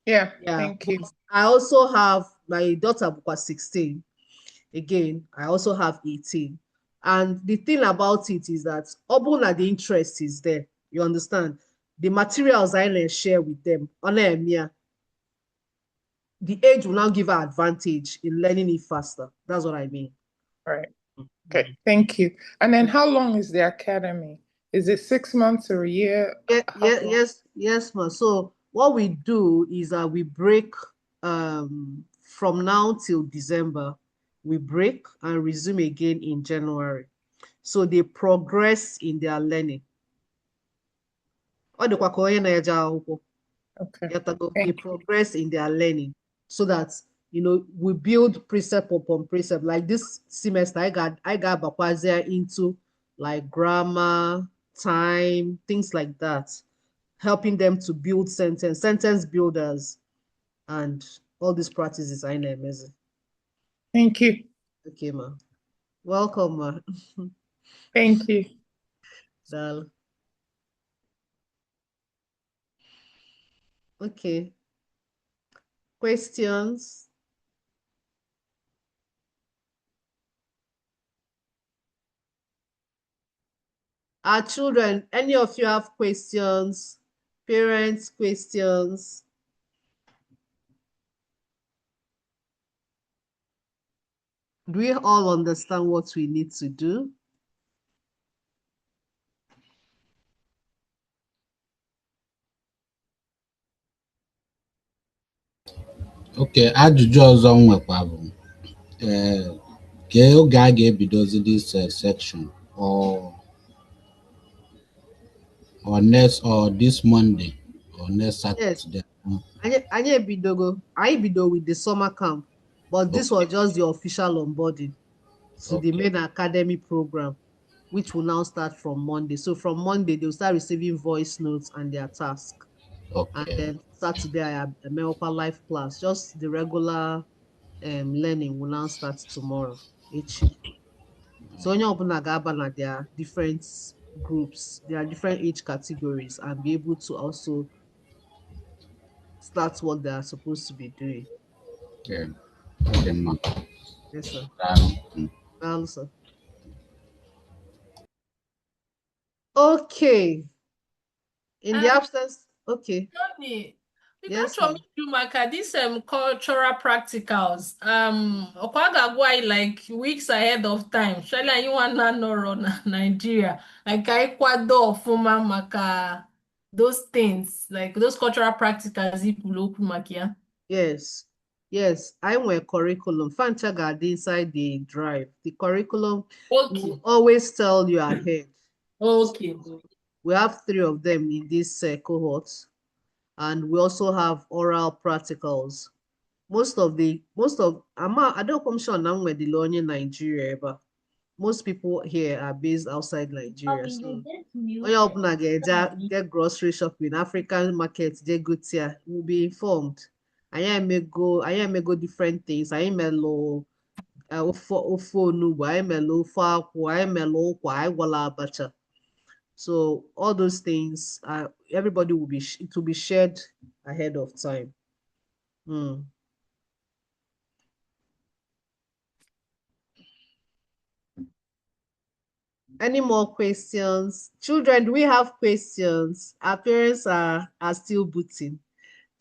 Yeah, Yeah, thank you. I also have my daughter was 16. Again, I also have 18. And the thing about it is that obuna the interest is there. You understand? The materials I share with them, the age will now give her advantage in learning it faster. That's what I mean. All right. Okay, thank you. And then how long is the academy? Is it 6 months or a year? Yes, ma. So what we do is that we break from now till December. We break and resume again in January. So they progress in their learning. Okay. They progress in their learning, so that we build precept upon precept. Like this semester, I got Bakwazia into like grammar, time, things like that, helping them to build sentence builders, and all these practices. I know amazing. Thank you. Okay, ma. Welcome, ma. Thank you. Dal. Okay. Questions? Our children, any of you have questions? Parents, questions? Do we all understand what we need to do? Okay, ajụjụ ọzọ m nwekwa bụ kee oge a ga-ebidozi this section, or next, or this Monday, or next Saturday? Yes. I bido with the summer camp, but this was just the official onboarding to the main academy program, which will now start from Monday. So from Monday, they'll start receiving voice notes and their task. And then Saturday, I have a Meopa live class. Just the regular learning will now start tomorrow. So onye ọbụla ga-aba na their different groups, there are different age categories, and be able to also start what they are supposed to be doing. Yeah. Okay, ma. Yes, sir. Sir. Okay. In the absence, okay. Tony, Yes, from Jumaka, these cultural practicals. Okwaga go like weeks ahead of time. Shall you want to know Nigeria? Like I kwado fuma maka those things, like those cultural practicals makia. Yes. Yes, I went curriculum. Fancha got inside the drive. The curriculum will always tell you ahead. Okay. So we have 3 of them in this cohort, and we also have oral practicals. Most of I don't come sure now where the learning Nigeria, but most people here are based outside Nigeria. So when you open again, get grocery shopping, African markets, they good here, will be informed. I may go different things. I may lo ofo nubu, I may lo akwu, I may lo kwa, I wala abacha. So all those things, everybody will be it will be shared ahead of time. Any more questions? Children, do we have questions? Our parents are still booting.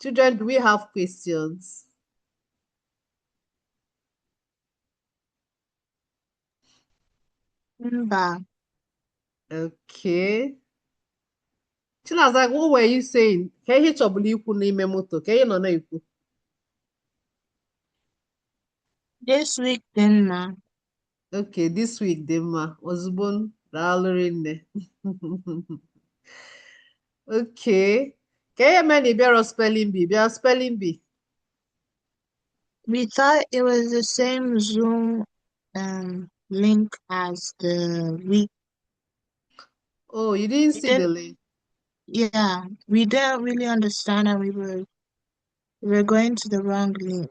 Children, do we have questions? Okay. Chinazak, what were you saying? Can you trouble you n'ime moto? Can you not know? This week, then, ma. Okay, this week, Dema. Ozubon, Dalorinne. Okay. Can you many bear spelling bee? Bear spelling bee. We thought it was the same Zoom link as the week. Oh, you didn't We see the didn't, link. yeah, we didn't really understand, and we were going to the wrong link.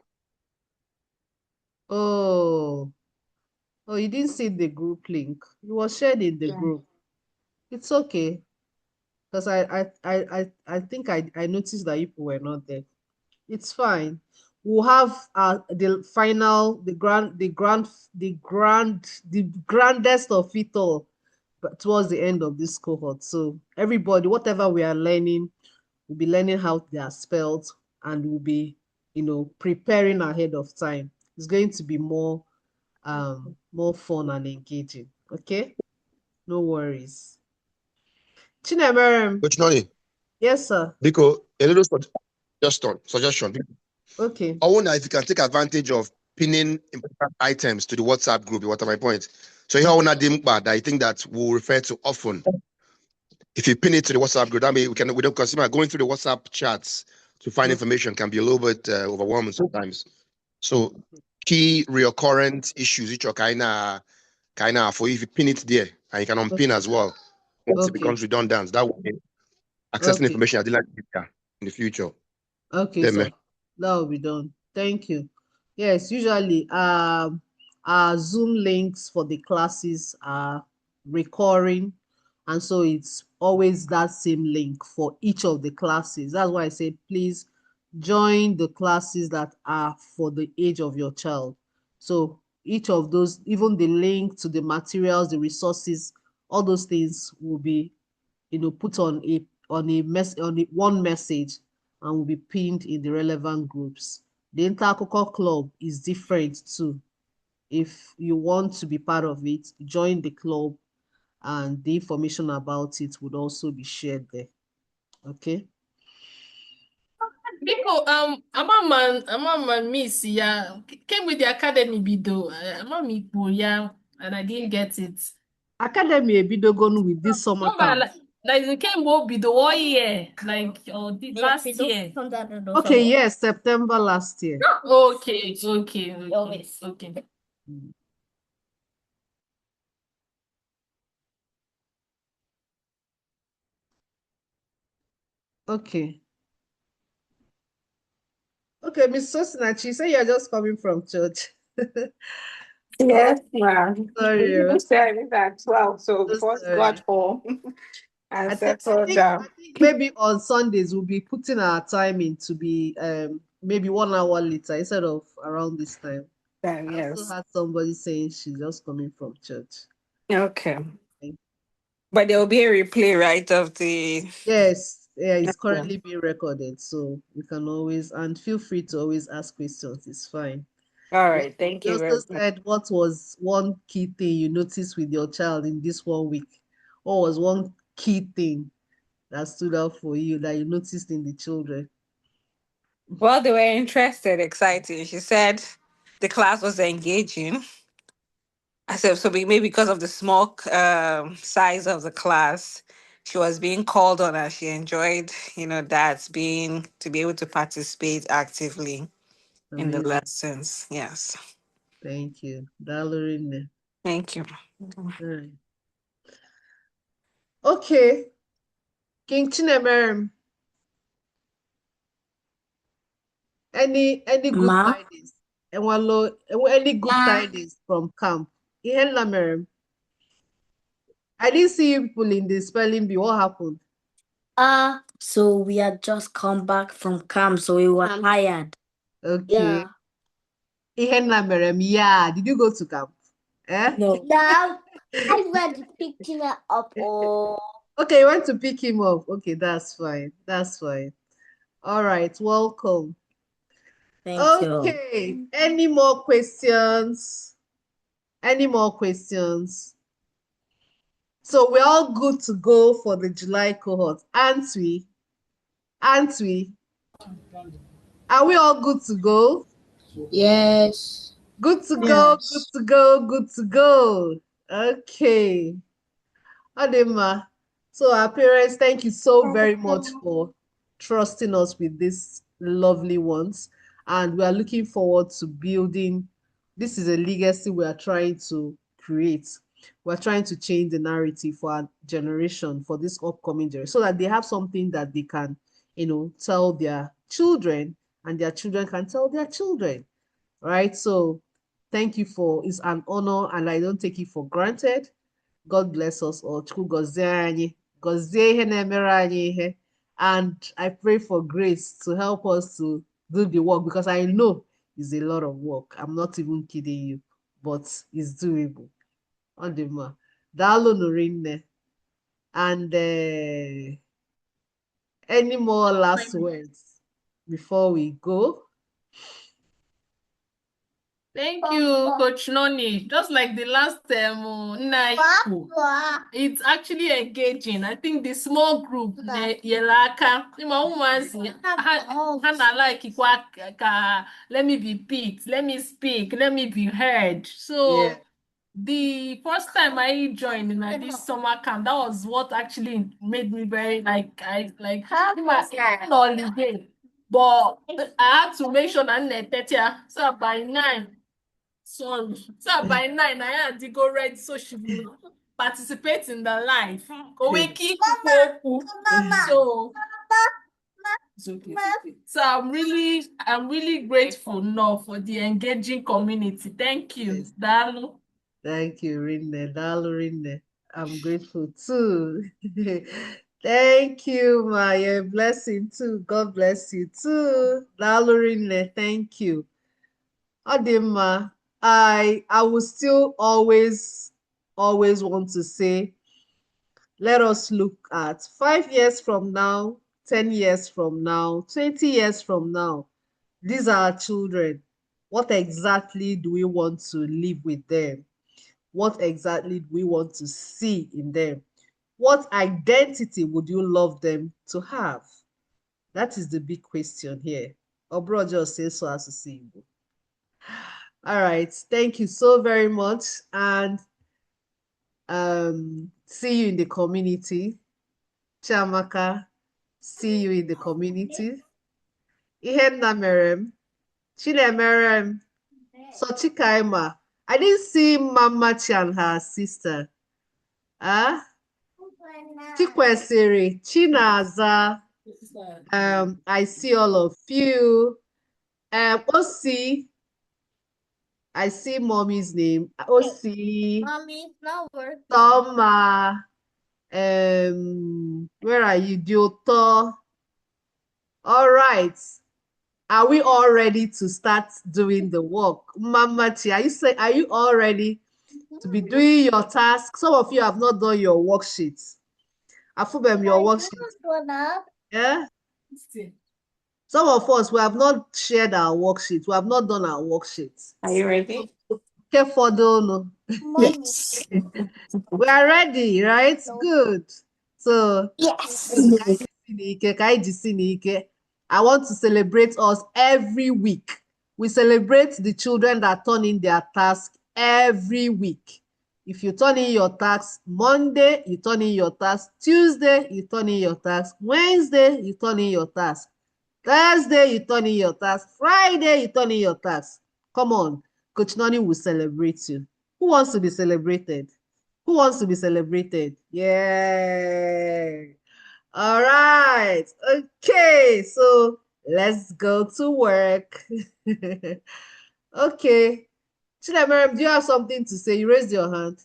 Oh, oh, you didn't see the group link. It was shared in the Yeah. group. It's okay. Because I think I noticed that people were not there. It's fine. We'll have the final, the grandest of it all, but towards the end of this cohort. So everybody, whatever we are learning, we'll be learning how they are spelled, and we'll be, preparing ahead of time. It's going to be more fun and engaging. Okay, no worries. Chinemerem, Coach Noni, yes, sir. because a little suggestion. Okay, I wonder if you can take advantage of pinning important items to the WhatsApp group. What are my points? So here, on I think that we'll refer to often. If you pin it to the WhatsApp group, that means we don't consider going through the WhatsApp chats to find information can be a little bit overwhelming sometimes. So key recurrent issues which are kind of for you, if you pin it there and you can unpin as well, once it okay, becomes redundant, that way accessing okay, information I did like in the future. okay, Then, sir. That will be done. Thank you. Yes, usually our Zoom links for the classes are recurring, and so it's always that same link for each of the classes. That's why I say please join the classes that are for the age of your child. So each of those, even the link to the materials, the resources, all those things will be, put on one message, and will be pinned in the relevant groups. The Intercoco Club is different too. If you want to be part of it, join the club, and the information about it would also be shared there. Okay. Biko, I'm miss ya. Came with the academy bido. I'm ya, and I didn't get it. Academy ebidogonu with this summer Remember, camp. like the came bido 1 year, like last year. Okay, yes, September last year. Okay. Okay. Mm. Okay. Okay, Miss Sosinachi, say you're just coming from church. Yes, ma'am. Sorry. We started at 12, so So before we sorry. got home and I think I settled think down. I think maybe on Sundays we'll be putting our time in to be maybe 1 hour later instead of around this time. I also Yes. had somebody saying she's just coming from church. Okay. Thank- But there will be a replay, right, of the. Yes, yeah, it's Okay. currently being recorded, so you can always, and feel free to always ask questions. It's fine. All What right. Thank you you also very much. said, what was one key thing you noticed with your child in this 1 week? What was one key thing that stood out for you that you noticed in the children? Well, they were interested, excited. She said the class was engaging. I said, so maybe because of the small size of the class, she was being called on and she enjoyed, that being to be able to participate actively in the Amazing. lessons. Yes. Thank you. Dallarine. Thank you. Alright. Okay. King Chinemerem, any good Ma? tidings? Any good tidings from camp? Ihe Lamerem. I didn't see you people in the spelling bee. What happened? So we had just come back from camp, so we were tired. Okay. Ihe Lamerem. Yeah. Did you go to camp? Eh? No. Now, I want to pick him up. Oh. Okay, you want to pick him up. Okay, that's fine. That's fine. All right, welcome. Thank you. Okay, any more questions? Any more questions? So we're all good to go for the July cohort, aren't we? Aren't we? Are we all good to go? Yes. Good to go, good Yes. to go, good to go. Okay. Adema. So our parents, thank you so very much for trusting us with these lovely ones. And we are looking forward to building. This is a legacy we are trying to create. We're trying to change the narrative for our generation, for this upcoming generation, so that they have something that they can, tell their children, and their children can tell their children. Right? So thank you it's an honor, and I don't take it for granted. God bless us all. Chukwu gozie anyị, gozie ihe na-emere anyị ihe. And I pray for grace to help us to do the work, because I know it's a lot of work. I'm not even kidding you, but it's doable. Ọ dị mma. Daalụ nụ rinne. And any more last words before we go? Thank you, Coach Noni. Just like the last night, it's actually engaging. I think the small group, Yelaka, let me be picked, let me speak, let me be heard. So Yeah. the first time I joined in this summer camp, that was what actually made me very holiday. But I had to make sure that so by 9. So by 9, I had to go ready so she will participate in the live. So it's okay. So I'm really grateful now for the engaging community. Thank you, Yes. Dalu. Thank you, Rinne. Dalu Rinne. I'm grateful too. Thank you, Maya. Blessing too. God bless you too. Dalu Rinne. Thank you. Adima, I will still always want to say, let us look at 5 years from now, 10 years from now, 20 years from now. These are our children. What exactly do we want to live with them? What exactly do we want to see in them? What identity would you love them to have? That is the big question here. Obro just says so as to see. All right. Thank you so very much. And see you in the community. Chiamaka, see you in the community. Ihenna Merem, Chinemerem, Sochikaima. I didn't see Mama Chi and her sister. Chikwesiri, Chinaza. I see all of you. Osi, I see mommy's name. Osi. Mommy's not working. Toma. Where are you, Dioto? All right. Are we all ready to start doing the work? Mama Chi, are you all ready to be doing your task? Some of you have not done your worksheets. Afubem, your worksheet. Yeah? Some of us, we have not shared our worksheets. We have not done our worksheets. Are you ready? Okay, for the Yes. we are ready, right? Good. So Yes. I want to celebrate us every week. We celebrate the children that turn in their task every week. If you turn in your task Monday, you turn in your task Tuesday, you turn in your task Wednesday, you turn in your task Thursday, you turn in your task Friday, you turn in your task. Come on, Coach Noni will celebrate you. Who wants to be celebrated? Who wants to be celebrated? Yeah. All right. Okay. So let's go to work. Okay. Chinemerem, do you have something to say? You raised your hand.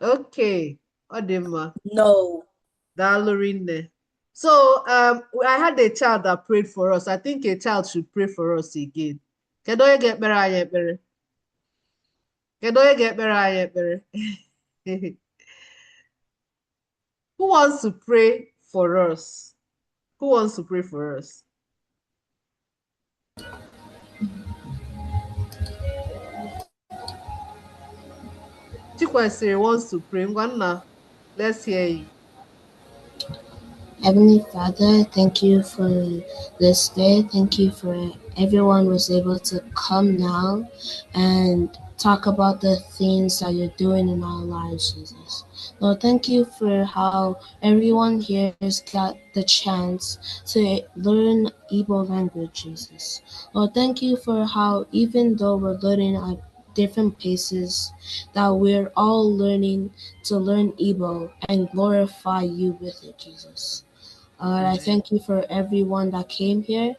Okay. Odima. No. Dalorine. So I had a child that prayed for us. I think a child should pray for us again. Kedu onye ga-ekpere anyị ekpere? Kedu onye ga-ekpere anyị ekpere? Who wants to pray for us? Who wants to pray for us? Chikwesiri wants to pray. Ngwanna, let's hear you. Heavenly Father, thank you for this day. Thank you for everyone was able to come now and talk about the things that you're doing in our lives, Jesus. Lord, thank you for how everyone here has got the chance to learn Igbo language, Jesus. Lord, thank you for how even though we're learning at different paces, that we're all learning to learn Igbo and glorify you with it, Jesus. Lord, I thank you for everyone that came here,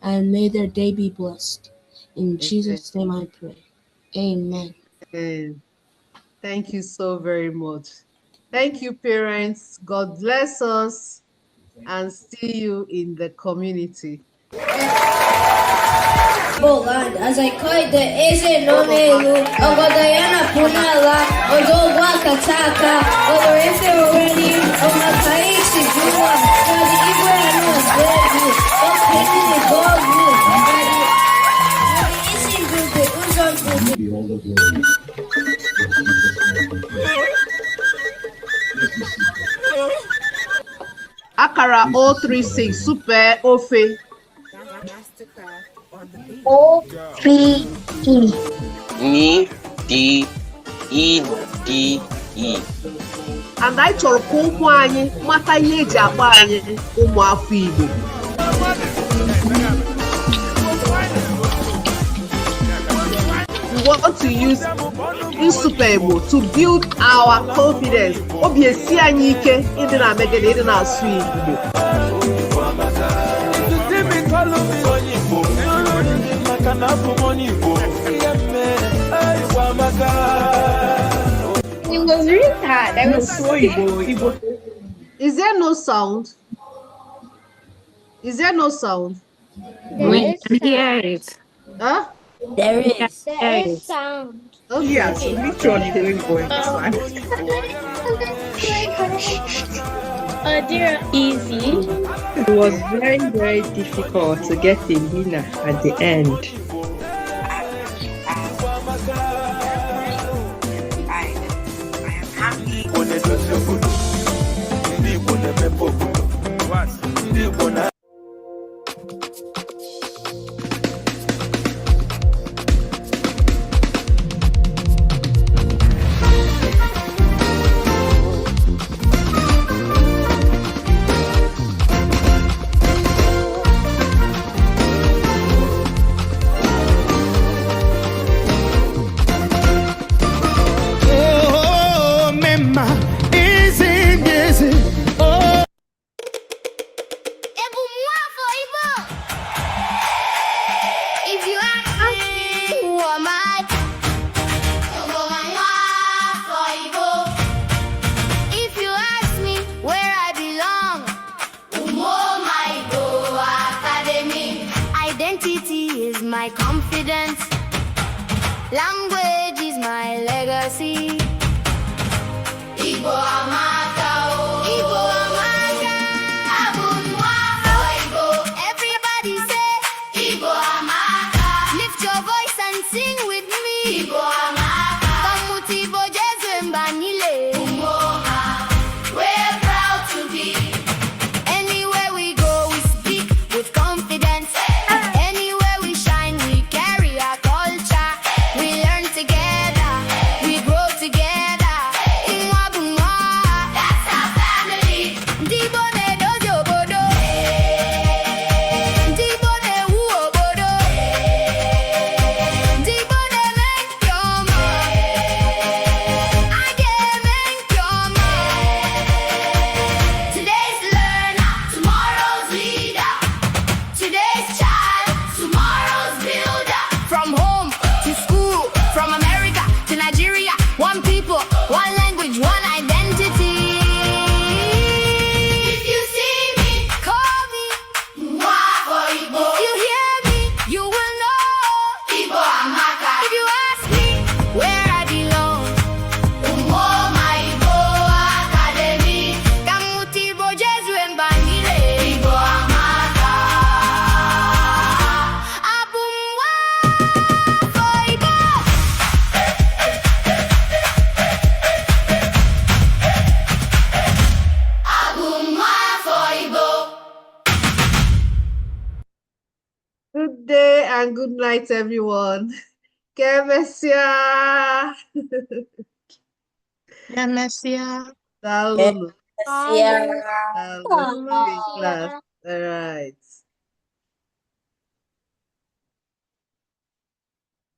and may their day be blessed. In Jesus' name I pray. Amen. Amen. Thank you so very much. Thank you, parents. God bless us and see you in the community. Land, as I call the Eze no Melu, Ogodayana Punala, Odogwa Kataka, Odorefe already, Omakai Sigua, the Ibrahim was ready, Opening the dog wood, Akara 036 Super Ofe. O-3-E. Ni D E D E. And I chọrọ ka ụmụ anyị mata ihe eji akpọ anyị ụmụ afọ Igbo. We want to use Nsupe Igbo to build our confidence. Obi esi anyị ike ịdị na megide ịdị na asụ Igbo. It was really hard. I was so Igbo. Is there no sound? Is there no sound? We can hear it. Huh? There is. There is sound. Okay. Yes, literally doing going dear, easy. It was very, very difficult to get the winner at the end. My confidence, language is my legacy. Igbo amaka, Igbo amaka, abunwa for Igbo. Everybody say Igbo amaka. Lift your voice and sing with me. Igbo amaka. Kamuti bojezu mbanile. Umoma, we're proud to be. Anywhere we go, we speak with confidence. Good day and good night, everyone. Kemesia. Messia. Daalunu. Yeah. Daalunu. See you in class. All right.